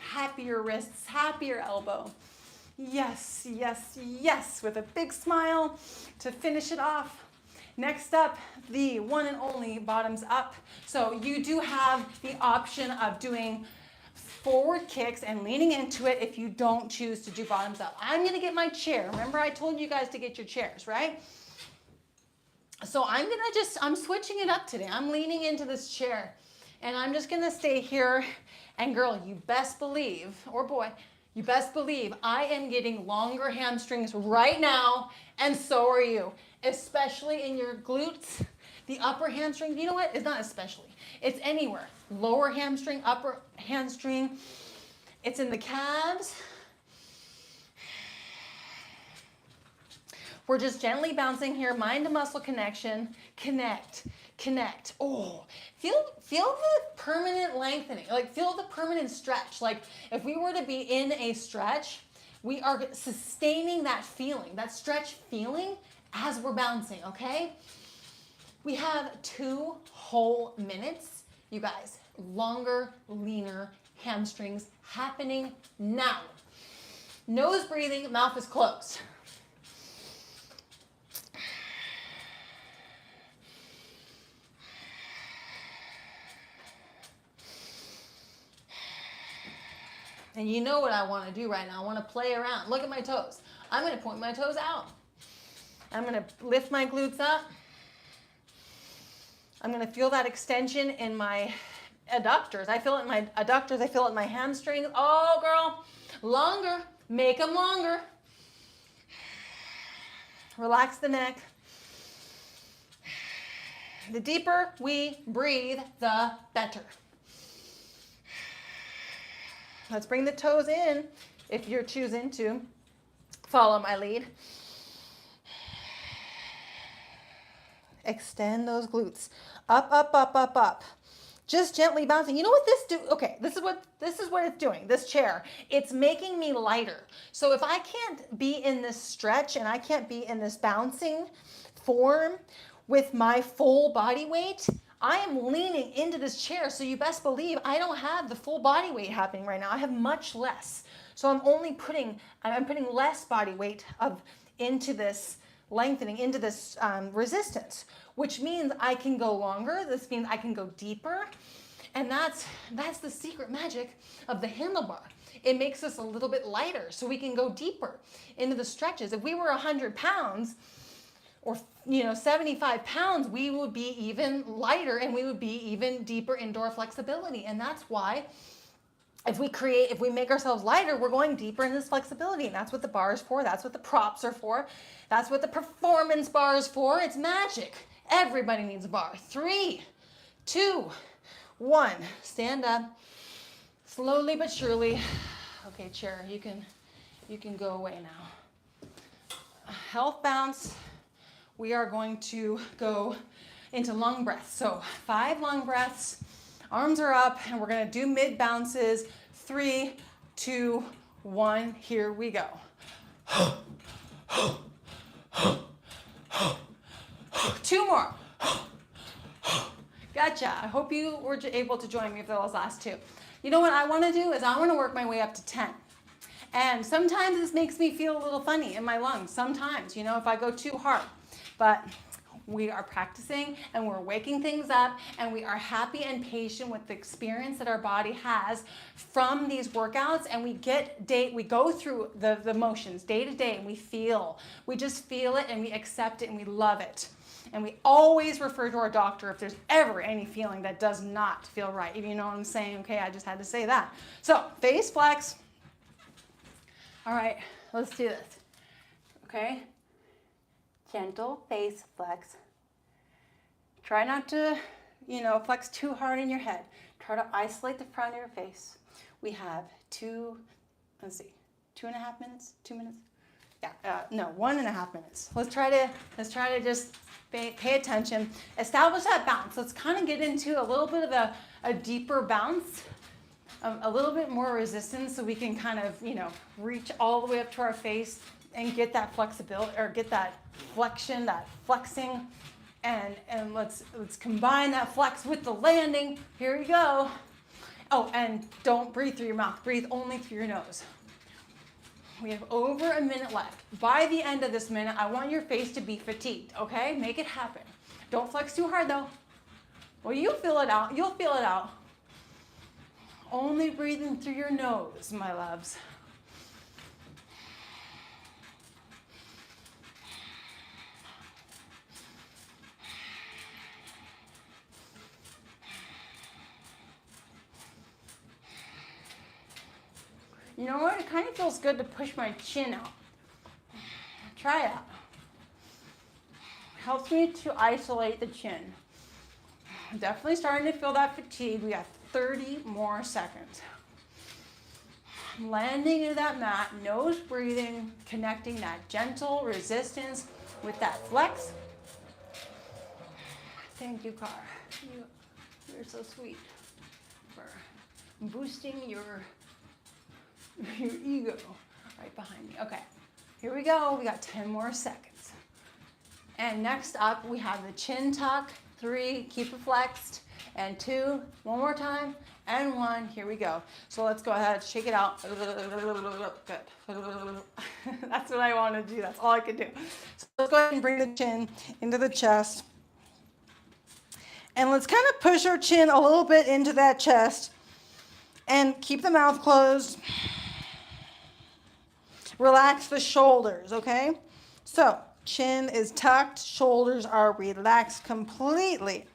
happier wrists, happier elbow. Yes, yes, yes, with a big smile to finish it off. Next up, the one and only bottoms up. So you do have the option of doing forward kicks and leaning into it if you don't choose to do bottoms up. I'm gonna get my chair. Remember I told you guys to get your chairs, right? So I'm switching it up today. I'm leaning into this chair and I'm just gonna stay here. And girl, you best believe, or boy, you best believe I am getting longer hamstrings right now, and so are you, especially in your glutes, the upper hamstring. You know what? It's not especially. It's anywhere. Lower hamstring, upper hamstring. It's in the calves. We're just gently bouncing here, mind to muscle connection. Connect, connect. Oh, feel the permanent lengthening, like feel the permanent stretch. Like if we were to be in a stretch, we are sustaining that feeling, that stretch feeling as we're bouncing, okay? We have 2 whole minutes, you guys. Longer, leaner hamstrings happening now. Nose breathing, mouth is closed. And you know what I want to do right now. I want to play around. Look at my toes. I'm going to point my toes out. I'm going to lift my glutes up. I'm going to feel that extension in my adductors. I feel it in my adductors. I feel it in my hamstrings. Oh, girl. Longer. Make them longer. Relax the neck. The deeper we breathe, the better. Let's bring the toes in if you're choosing to follow my lead. Extend those glutes. Up, up, up, up, up. Just gently bouncing. You know what this do? Okay, this is what it's doing. This chair, it's making me lighter. So if I can't be in this stretch and I can't be in this bouncing form with my full body weight, I am leaning into this chair, so you best believe I don't have the full body weight happening right now. I have much less. So I'm putting less body weight into this lengthening, into this resistance, which means I can go longer. This means I can go deeper. And that's the secret magic of the handlebar. It makes us a little bit lighter so we can go deeper into the stretches. If we were 100 pounds, or 75 pounds, we would be even lighter and we would be even deeper indoor flexibility. And that's why if we make ourselves lighter, we're going deeper in this flexibility. And that's what the bar is for. That's what the props are for. That's what the performance bar is for. It's magic. Everybody needs a bar. 3, 2, 1. Stand up. Slowly but surely. Okay, chair, you can go away now. Health bounce. We are going to go into lung breaths. So 5 lung breaths, arms are up, and we're going to do mid bounces. 3, 2, 1, here we go. 2 more. Gotcha. I hope you were able to join me for those last 2. You know what I want to do is I want to work my way up to 10. And sometimes this makes me feel a little funny in my lungs. Sometimes, if I go too hard. But we are practicing and we're waking things up and we are happy and patient with the experience that our body has from these workouts, and we go through the motions day to day, and we just feel it and we accept it and we love it. And we always refer to our doctor if there's ever any feeling that does not feel right. You know what I'm saying? Okay, I just had to say that. So face flex. All right, let's do this. Okay. Gentle face flex. Try not to, flex too hard in your head. Try to isolate the front of your face. We have 2.5 minutes? 2 minutes? Yeah, no, 1.5 minutes. Let's try to just pay attention. Establish that bounce. Let's kind of get into a little bit of a deeper bounce, a little bit more resistance so we can kind of, reach all the way up to our face and get that flexibility, or get that flexion, that flexing, and let's combine that flex with the landing. Here we go. Oh, and don't breathe through your mouth. Breathe only through your nose. We have over a minute left. By the end of this minute, I want your face to be fatigued, okay? Make it happen. Don't flex too hard though. Well, you'll feel it out. You'll feel it out. Only breathing through your nose, my loves. You know what? It kind of feels good to push my chin out. Try it out. Helps me to isolate the chin. Definitely starting to feel that fatigue. We got 30 more seconds. Landing into that mat, nose breathing, connecting that gentle resistance with that flex. Thank you, Car. You're so sweet for boosting your ego right behind me. Okay, here we go. We got 10 more seconds. And next up, we have the chin tuck. 3, keep it flexed. And 2, one more time. And 1, here we go. So let's go ahead, shake it out. Good. That's what I want to do. That's all I can do. So let's go ahead and bring the chin into the chest. And let's kind of push our chin a little bit into that chest. And keep the mouth closed. Relax the shoulders, okay? So chin is tucked, shoulders are relaxed completely.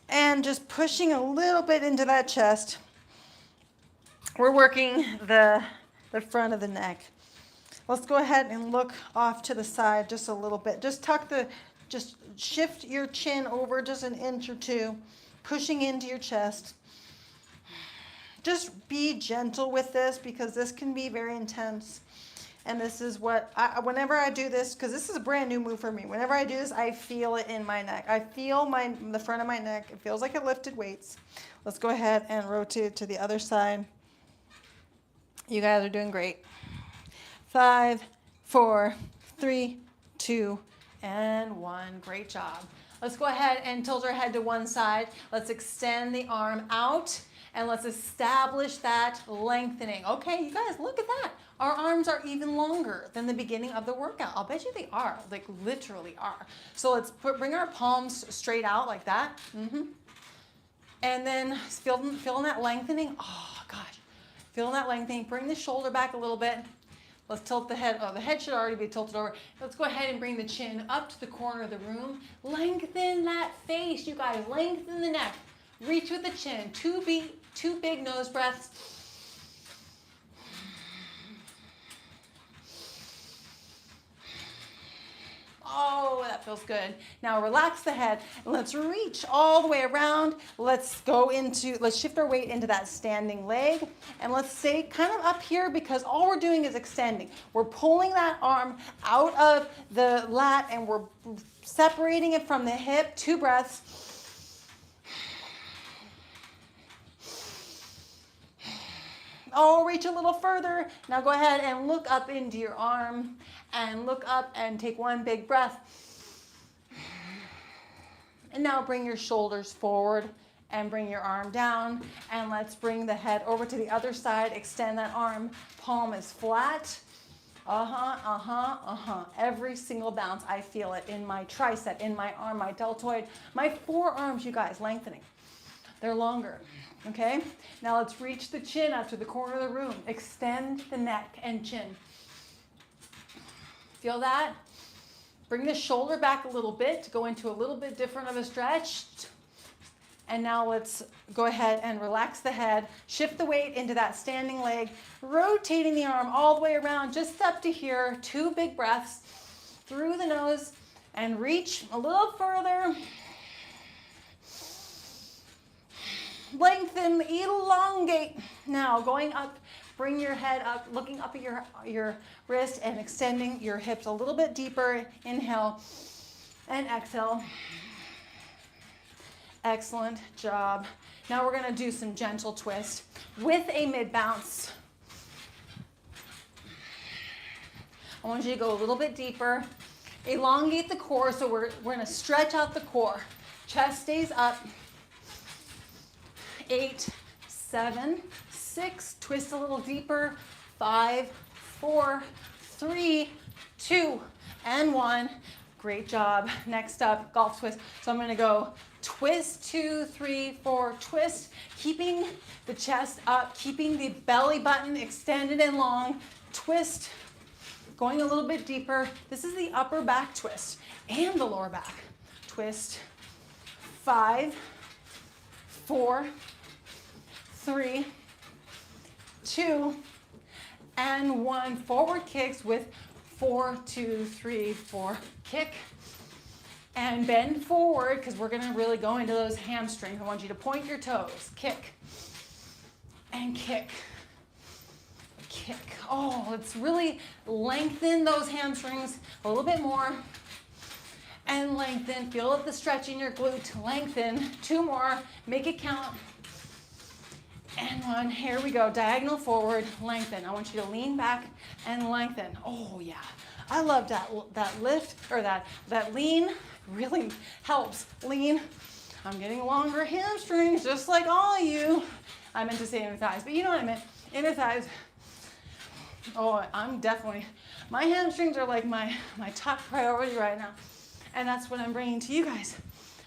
And just pushing a little bit into that chest. We're working the front of the neck. Let's go ahead and look off to the side just a little bit. Just shift your chin over just an inch or 2, pushing into your chest. Just be gentle with this because this can be very intense. And this is what, whenever I do this, because this is a brand new move for me. Whenever I do this, I feel it in my neck. I feel the front of my neck. It feels like it lifted weights. Let's go ahead and rotate to the other side. You guys are doing great. 5, 4, 3, 2, and 1. Great job. Let's go ahead and tilt our head to one side. Let's extend the arm out. And let's establish that lengthening. Okay, you guys, look at that. Our arms are even longer than the beginning of the workout. I'll bet you they are, like literally are. So let's bring our palms straight out like that. And then feeling that lengthening. Oh gosh, feeling that lengthening. Bring the shoulder back a little bit. Let's tilt the head. Oh, the head should already be tilted over. Let's go ahead and bring the chin up to the corner of the room. Lengthen that face, you guys. Lengthen the neck. Reach with the chin. Two big nose breaths. Oh, that feels good. Now relax the head and let's reach all the way around. Let's shift our weight into that standing leg and let's stay kind of up here because all we're doing is extending. We're pulling that arm out of the lat and we're separating it from the hip. 2 breaths. Oh, reach a little further. Now go ahead and look up into your arm and look up and take 1 big breath. And now bring your shoulders forward and bring your arm down. And let's bring the head over to the other side. Extend that arm. Palm is flat. Every single bounce, I feel it in my tricep, in my arm, my deltoid, my forearms, you guys, lengthening. They're longer. Okay, now let's reach the chin up to the corner of the room. Extend the neck and chin. Feel that? Bring the shoulder back a little bit to go into a little bit different of a stretch. And now let's go ahead and relax the head. Shift the weight into that standing leg. Rotating the arm all the way around just up to here. 2 big breaths through the nose and reach a little further. Lengthen, elongate. Now going up, bring your head up, looking up at your wrist and extending your hips a little bit deeper. Inhale and exhale. Excellent job. Now we're going to do some gentle twist with a mid bounce. I want you to go a little bit deeper. Elongate the core, so we're going to stretch out the core. Chest stays up. 8, 7, 6, twist a little deeper, 5, 4, 3, 2, and 1. Great job. Next up, golf twist. So I'm gonna go twist, 2, 3, 4, twist, keeping the chest up, keeping the belly button extended and long, twist, going a little bit deeper. This is the upper back twist and the lower back. Twist, 5, 4, 3, 2, and 1. Forward kicks with 4, 2, 3, 4, kick. And bend forward because we're gonna really go into those hamstrings. I want you to point your toes, kick, and kick. Kick. Oh, let's really lengthen those hamstrings a little bit more. And lengthen. Feel the stretch in your glute. Lengthen. 2 more. Make it count. And 1. Here we go. Diagonal forward. Lengthen. I want you to lean back and lengthen. Oh, yeah. I love that lift or that lean. Really helps. Lean. I'm getting longer hamstrings just like all of you. I meant to say inner thighs, but you know what I meant. Inner thighs. Oh, I'm definitely, my hamstrings are like my top priority right now. And that's what I'm bringing to you guys.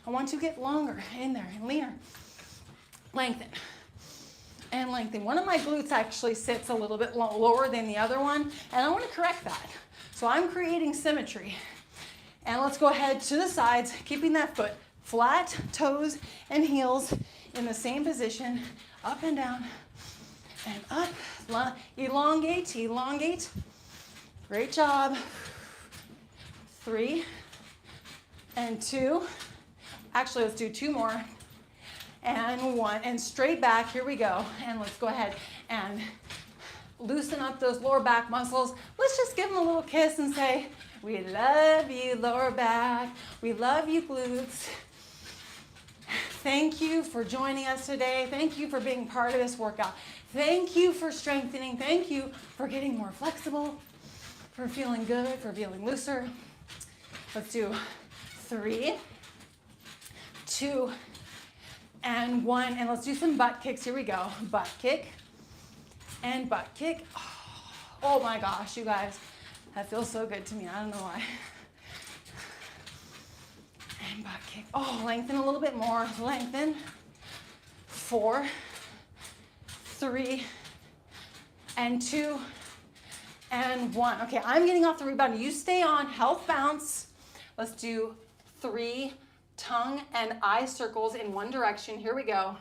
I want to get longer in there and leaner. Lengthen. And lengthen. One of my glutes actually sits a little bit lower than the other one, and I want to correct that. So I'm creating symmetry. And let's go ahead to the sides, keeping that foot flat, toes and heels in the same position, up and down, and up. Elongate, elongate. Great job. 3 and 2. Actually, let's do 2 more. And 1. And straight back. Here we go. And let's go ahead and loosen up those lower back muscles. Let's just give them a little kiss and say, we love you, lower back. We love you, glutes. Thank you for joining us today. Thank you for being part of this workout. Thank you for strengthening. Thank you for getting more flexible, for feeling good, for feeling looser. Let's do 3, 2, and 1. And let's do some butt kicks. Here we go. Butt kick and butt kick. Oh my gosh, you guys. That feels so good to me. I don't know why. And butt kick. Oh, lengthen a little bit more. Lengthen. 4, 3, and 2, and 1. Okay, I'm getting off the rebounder. You stay on. Health bounce. Let's do 3 tongue and eye circles in one direction. Here we go.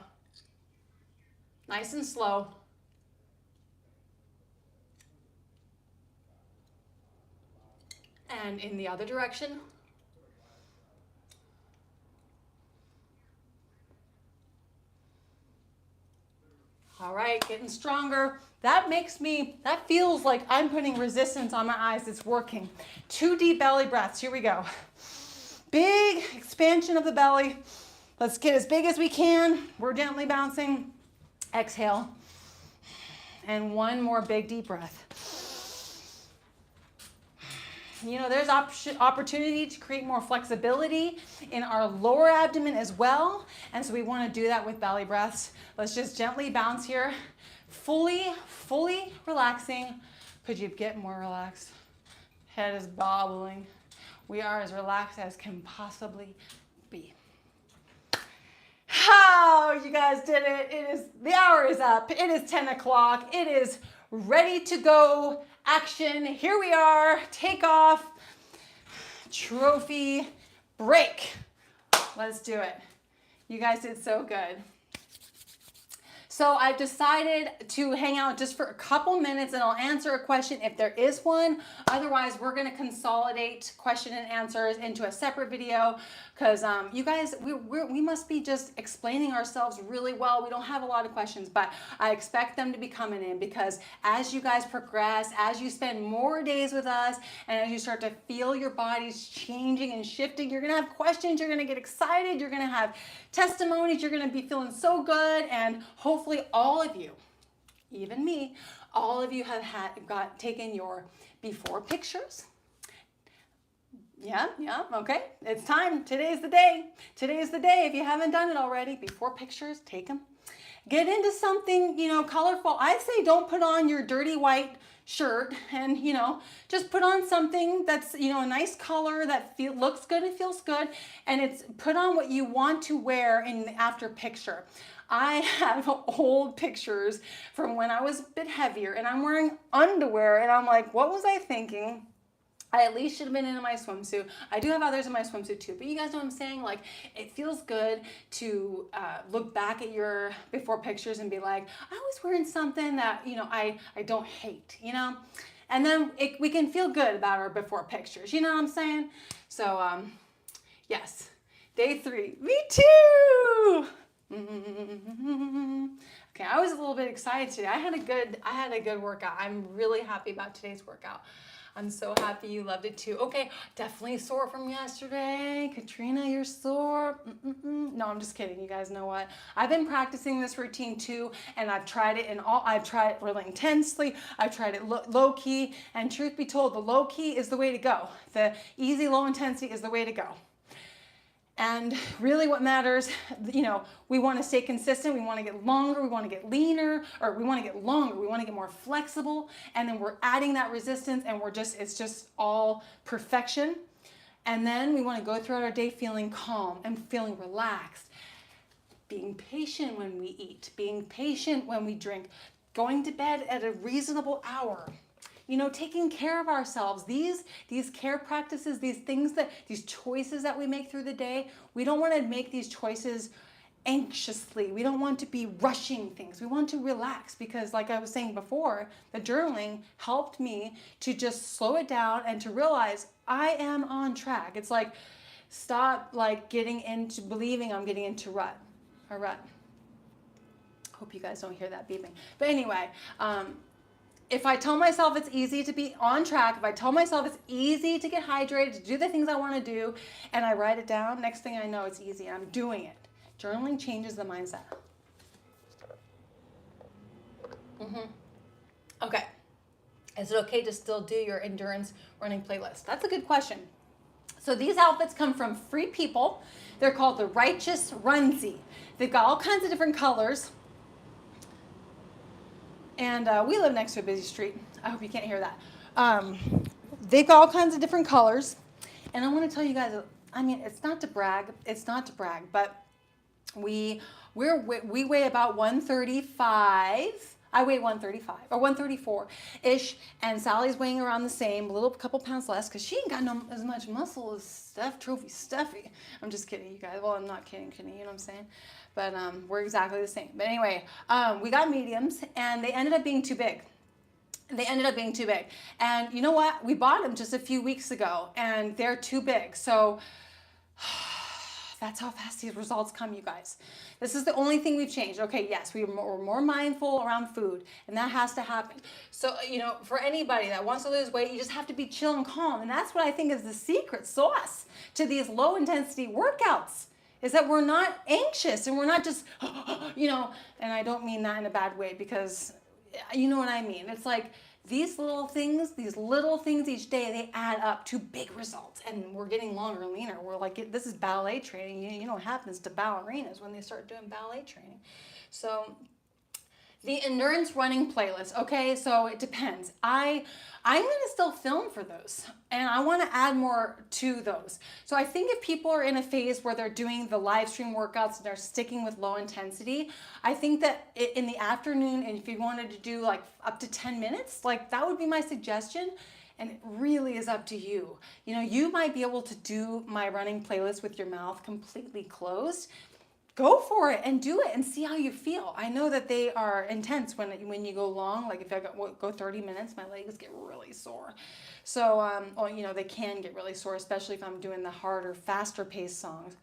Nice and slow. And in the other direction. All right, getting stronger. That feels like I'm putting resistance on my eyes. It's working. 2 deep belly breaths. Here we go. Big expansion of the belly. Let's get as big as we can. We're gently bouncing. Exhale. And 1 more big deep breath. You know, there's opportunity to create more flexibility in our lower abdomen as well. And so we want to do that with belly breaths. Let's just gently bounce here. Fully relaxing. Could you get more relaxed? Head is bobbling. We are as relaxed as can possibly be. How you guys did it. The hour is up. It is 10 o'clock. It is ready to go. Action. Here we are. Take off. Trophy break. Let's do it. You guys did so good. So I've decided to hang out just for a couple minutes and I'll answer a question if there is one. Otherwise, we're going to consolidate question and answers into a separate video because you guys, we must be just explaining ourselves really well. We don't have a lot of questions, but I expect them to be coming in because as you guys progress, as you spend more days with us, and as you start to feel your bodies changing and shifting, you're going to have questions, you're going to get excited, you're going to have testimonies, you're going to be feeling so good, and hopefully all of you, even me, all of you have taken your before pictures. Yeah, okay. It's time. Today's the day. Today's the day. If you haven't done it already, before pictures, take them. Get into something, colorful. I say don't put on your dirty white shirt and, just put on something that's, a nice color that looks good and feels good. And it's put on what you want to wear in the after picture. I have old pictures from when I was a bit heavier and I'm wearing underwear and I'm like, what was I thinking? I at least should have been in my swimsuit. I do have others in my swimsuit too, but you guys know what I'm saying? Like, it feels good to look back at your before pictures and be like, I was wearing something that, I don't hate, And then we can feel good about our before pictures, you know what I'm saying? So, yes, day 3, me too! Okay, I was a little bit excited today. I had a good workout. I'm really happy about today's workout. I'm so happy you loved it too. Okay, definitely sore from yesterday. Katrina, you're sore. No, I'm just kidding. You guys know what? I've been practicing this routine too, and I've tried it really intensely. I've tried it low key, and truth be told, the low key is the way to go. The easy, low intensity is the way to go. And really what matters, we want to stay consistent, we want to get longer, we want to get leaner, or we want to get longer, we want to get more flexible, and then we're adding that resistance and it's just all perfection. And then we want to go throughout our day feeling calm and feeling relaxed, being patient when we eat, being patient when we drink, going to bed at a reasonable hour. Taking care of ourselves, these care practices, these choices that we make through the day, we don't want to make these choices anxiously. We don't want to be rushing things. We want to relax because, like I was saying before, the journaling helped me to just slow it down and to realize I am on track. It's like, stop getting into believing I'm getting into a rut. Hope you guys don't hear that beeping. But anyway, if I tell myself it's easy to be on track, if I tell myself it's easy to get hydrated, to do the things I want to do, and I write it down, next thing I know it's easy and I'm doing it. Journaling changes the mindset. Okay. Is it okay to still do your endurance running playlist? That's a good question. So these outfits come from Free People. They're called the Righteous Runsie. They've got all kinds of different colors. And we live next to a busy street. I hope you can't hear that. They've got all kinds of different colors. And I want to tell you guys, it's not to brag, but we weigh about 135. I weigh 135 or 134-ish, and Sally's weighing around the same, a couple pounds less, because she ain't got as much muscle as Trophy Steffi. I'm just kidding, you guys. Well, I'm not kidding, you know what I'm saying? But we're exactly the same. But anyway, we got mediums, and they ended up being too big. And you know what? We bought them just a few weeks ago, and they're too big. So that's how fast these results come, you guys. This is the only thing we've changed. Okay, yes, we're more mindful around food, and that has to happen. So, for anybody that wants to lose weight, you just have to be chill and calm. And that's what I think is the secret sauce to these low-intensity workouts, is that we're not anxious and we're not just, and I don't mean that in a bad way, because you know what I mean. It's like these little things each day, they add up to big results, and we're getting longer and leaner. We're like, this is ballet training. You know what happens to ballerinas when they start doing ballet training. So the endurance running playlist, okay, so it depends. I'm going to still film for those, and I want to add more to those. So I think if people are in a phase where they're doing the live stream workouts and they're sticking with low intensity, I think that in the afternoon, and if you wanted to do up to 10 minutes, that would be my suggestion. And it really is up to you. You might be able to do my running playlist with your mouth completely closed. Go for it and do it and see how you feel. I know that they are intense when you go long. If I go 30 minutes, my legs get really sore. So, they can get really sore, especially if I'm doing the harder, faster paced songs.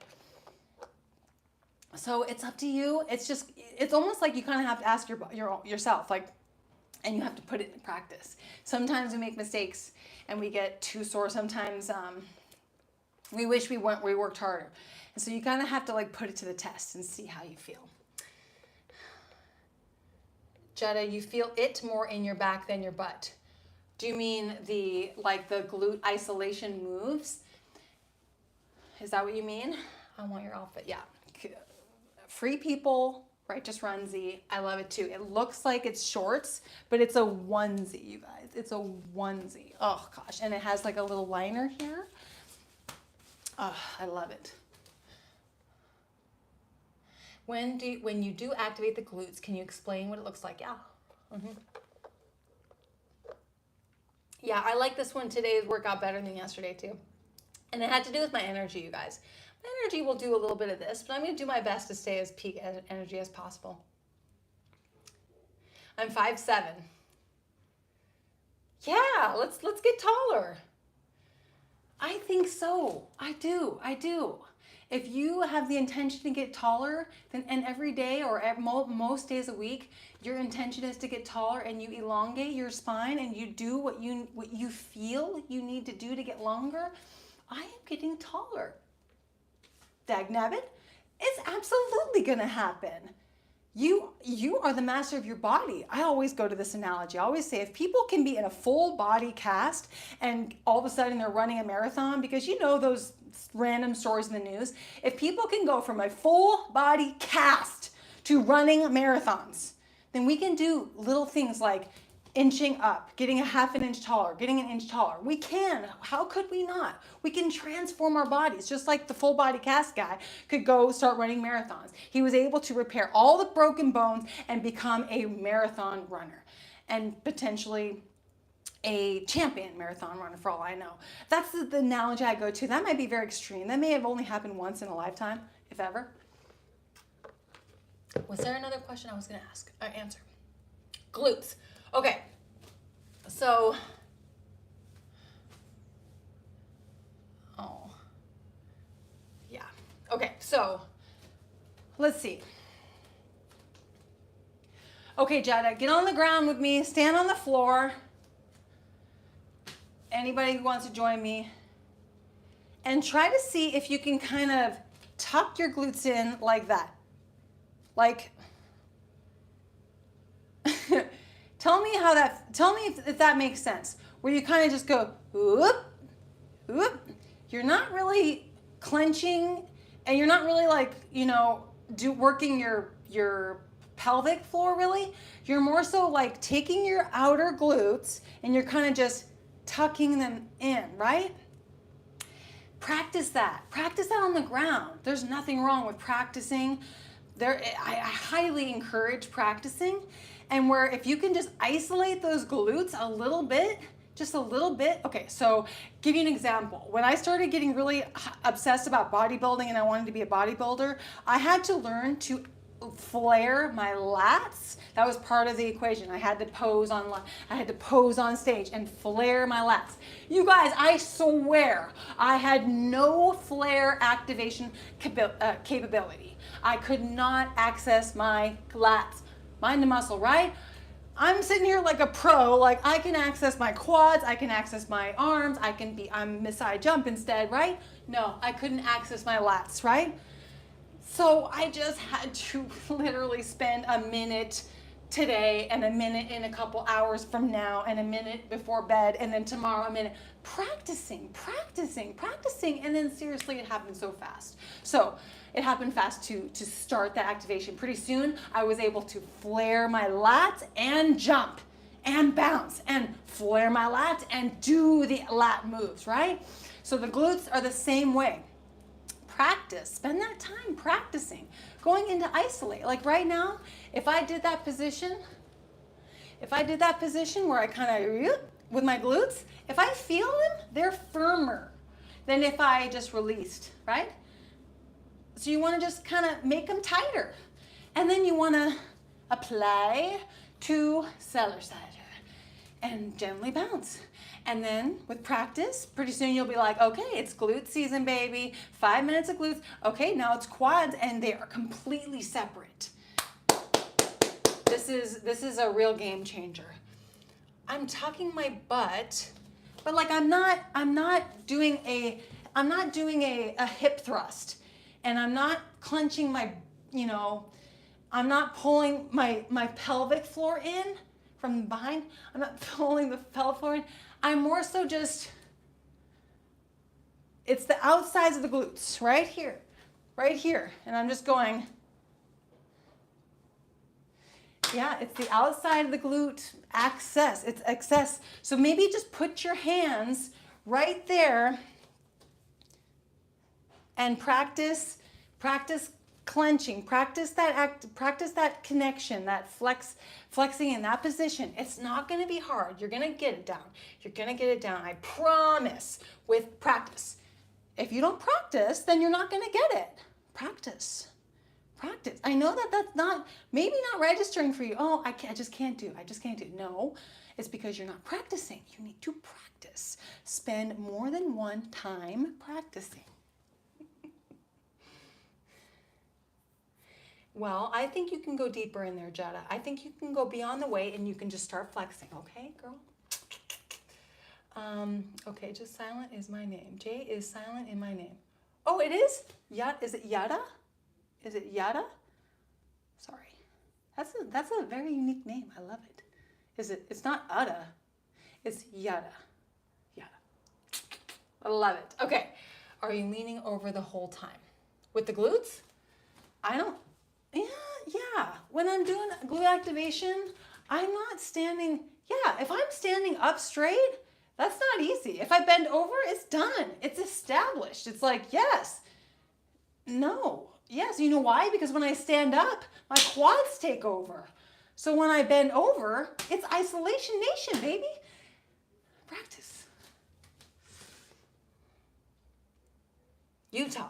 So it's up to you. It's almost like you kind of have to ask yourself, and you have to put it in practice. Sometimes we make mistakes and we get too sore. Sometimes we wish we worked harder. And so you kind of have to put it to the test and see how you feel. Jetta, you feel it more in your back than your butt. Do you mean the glute isolation moves? Is that what you mean? I want your outfit. Yeah. Free People right? Just onesie. I love it too. It looks like it's shorts, but it's a onesie, you guys. It's a onesie. Oh gosh, and it has like a little liner here. Oh, I love it. When you do activate the glutes, can you explain what it looks like? Yeah. Yeah, I like this one today's workout better than yesterday too. And it had to do with my energy, you guys. My energy will do a little bit of this, but I'm going to do my best to stay as peak energy as possible. I'm 5'7". Yeah, let's get taller. I think so. I do. If you have the intention to get taller, then and every day or most days a week, your intention is to get taller and you elongate your spine and you do what you feel you need to do to get longer, I am getting taller. Dagnabbit, it's absolutely gonna happen. You are the master of your body. I always go to this analogy. I always say if people can be in a full body cast and all of a sudden they're running a marathon, because you know those random stories in the news, if people can go from a full body cast to running marathons, then we can do little things like inching up, getting a half an inch taller, getting an inch taller. We can. How could we not? We can transform our bodies, just like the full body cast guy could go start running marathons. He was able to repair all the broken bones and become a marathon runner and potentially a champion marathon runner for all I know. That's the analogy I go to. That might be very extreme. That may have only happened once in a lifetime, if ever. Was there another question I was going to ask or answer? Glutes. Okay, so, yeah. Okay, so, let's see. Okay, Jada, get on the ground with me, stand on the floor. Anybody who wants to join me. And try to see if you can kind of tuck your glutes in like that. Like, tell me if that makes sense. Where you kind of just go, whoop, whoop. You're not really clenching and you're not really like, working your pelvic floor really. You're more so like taking your outer glutes and you're kind of just tucking them in, right? Practice that. Practice that on the ground. There's nothing wrong with practicing. I highly encourage practicing. And where if you can just isolate those glutes a little bit, just a little bit. Okay, so give you an example. When I started getting really obsessed about bodybuilding and I wanted to be a bodybuilder, I had to learn to flare my lats. That was part of the equation. I had to pose on stage and flare my lats. You guys, I swear I had no flare activation capability. I could not access my lats. Mind the muscle, right? I'm sitting here like a pro, like I can access my quads, I can access my arms, I'm side jump instead, right? No, I couldn't access my lats, right? So I just had to literally spend a minute today and a minute in a couple hours from now and a minute before bed and then tomorrow a minute practicing, and then seriously it happened so fast. So it happened fast to start that activation. Pretty soon I was able to flare my lats and jump and bounce and flare my lats and do the lat moves, right? So the glutes are the same way. Practice, spend that time practicing, going into isolate. Like right now, if I did that position where I kind of, with my glutes, if I feel them, they're firmer than if I just released, right? So you want to just kind of make them tighter. And then you want to apply to cellar sider and gently bounce. And then with practice, pretty soon you'll be like, okay, it's glute season, baby. 5 minutes of glutes. Okay, now it's quads, and they are completely separate. This is a real game changer. I'm tucking my butt, but like I'm not doing a hip thrust, and I'm not clenching my, I'm not pulling my pelvic floor in from behind. I'm not pulling the pelvic floor in. I'm more so just, it's the outsides of the glutes, right here, and I'm just going Yeah, it's the outside of the glute access. It's access. So maybe just put your hands right there and practice clenching. Practice that connection, that flexing in that position. It's not going to be hard. You're going to get it down. You're going to get it down. I promise, with practice. If you don't practice, then you're not going to get it. Practice. Practice. I know that that's not, maybe not registering for you. Oh, I just can't do. No, it's because you're not practicing. You need to practice. Spend more than one time practicing. Well, I think you can go deeper in there, Jetta. I think you can go beyond the weight and you can just start flexing. Okay, girl? Okay, just silent is my name. Jay is silent in my name. Oh, it is? Is it Yada? Is it Yada? Sorry. That's a very unique name. I love it. It's not Udda. It's Yada. Yada. I love it. Okay. Are you leaning over the whole time? With the glutes? Yeah. When I'm doing glute activation, I'm not standing. Yeah, if I'm standing up straight, that's not easy. If I bend over, it's done. It's established. It's like, yes. No. Yes. You know why? Because when I stand up, my quads take over. So when I bend over, it's isolation nation, baby. Practice. Utah.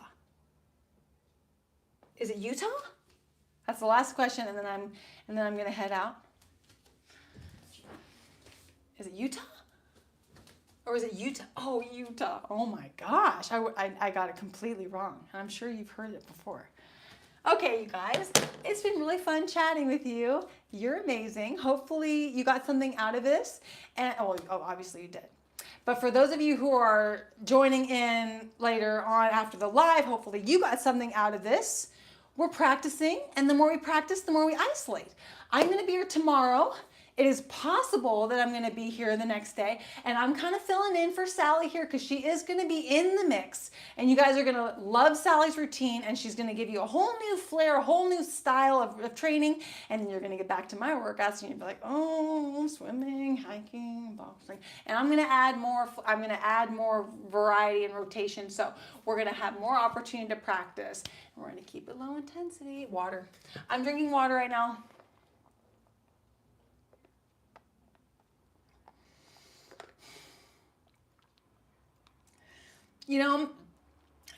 Is it Utah? That's the last question, and then I'm gonna head out. Is it Utah? Or is it Utah? Oh, Utah. Oh my gosh, I got it completely wrong. I'm sure you've heard it before. Okay, you guys, it's been really fun chatting with you. You're amazing. Hopefully you got something out of this. And obviously you did. But for those of you who are joining in later on after the live, hopefully you got something out of this. We're practicing, and the more we practice, the more we isolate. I'm going to be here tomorrow. It is possible that I'm going to be here the next day, and I'm kind of filling in for Sally here because she is going to be in the mix, and you guys are going to love Sally's routine, and she's going to give you a whole new flair, a whole new style of training, and then you're going to get back to my workouts, and you'll be like, oh, swimming, hiking, boxing, and I'm going to add more variety and rotation, so we're going to have more opportunity to practice. We're going to keep it low intensity. Water. I'm drinking water right now. You know,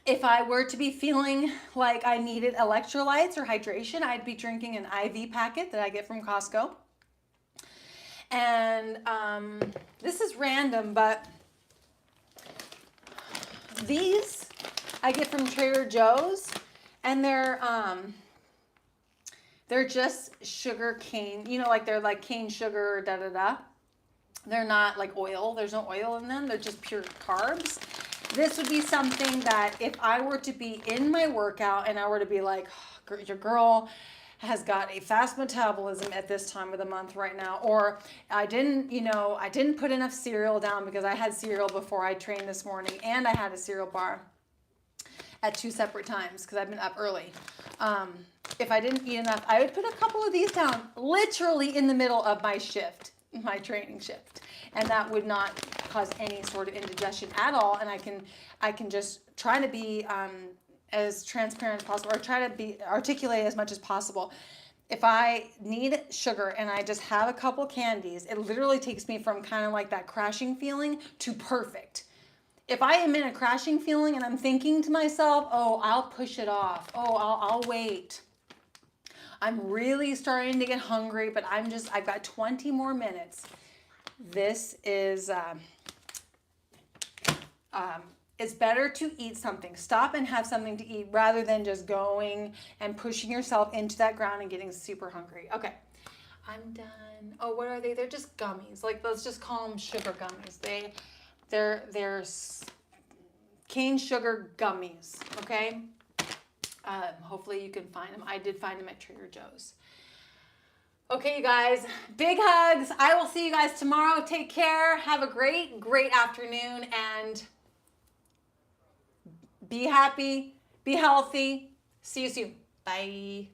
if I were to be feeling like I needed electrolytes or hydration, I'd be drinking an IV packet that I get from Costco. And this is random, but these I get from Trader Joe's, and they're just sugar cane, you know, like they're like cane sugar, da-da-da. They're not like oil. There's no oil in them. They're just pure carbs. This would be something that if I were to be in my workout and I were to be like, oh, your girl has got a fast metabolism at this time of the month right now, or I didn't put enough cereal down because I had cereal before I trained this morning, and I had a cereal bar at 2 separate times because I've been up early. If I didn't eat enough, I would put a couple of these down literally in the middle of my shift, my training shift, and that would not cause any sort of indigestion at all. And I can just try to be as transparent as possible, or try to be articulate as much as possible. If I need sugar and I just have a couple candies, it literally takes me from kind of like that crashing feeling to perfect. If I am in a crashing feeling and I'm thinking to myself, oh, I'll push it off. Oh, I'll wait. I'm really starting to get hungry, but I've got 20 more minutes. This is, it's better to eat something. Stop and have something to eat rather than just going and pushing yourself into that ground and getting super hungry. Okay, I'm done. Oh, what are they? They're just gummies. Like, let's just call them sugar gummies. They're cane sugar gummies, okay? Hopefully you can find them. I did find them at Trader Joe's. Okay, you guys, big hugs. I will see you guys tomorrow. Take care. Have a great, great afternoon, and be happy, be healthy. See you soon. Bye.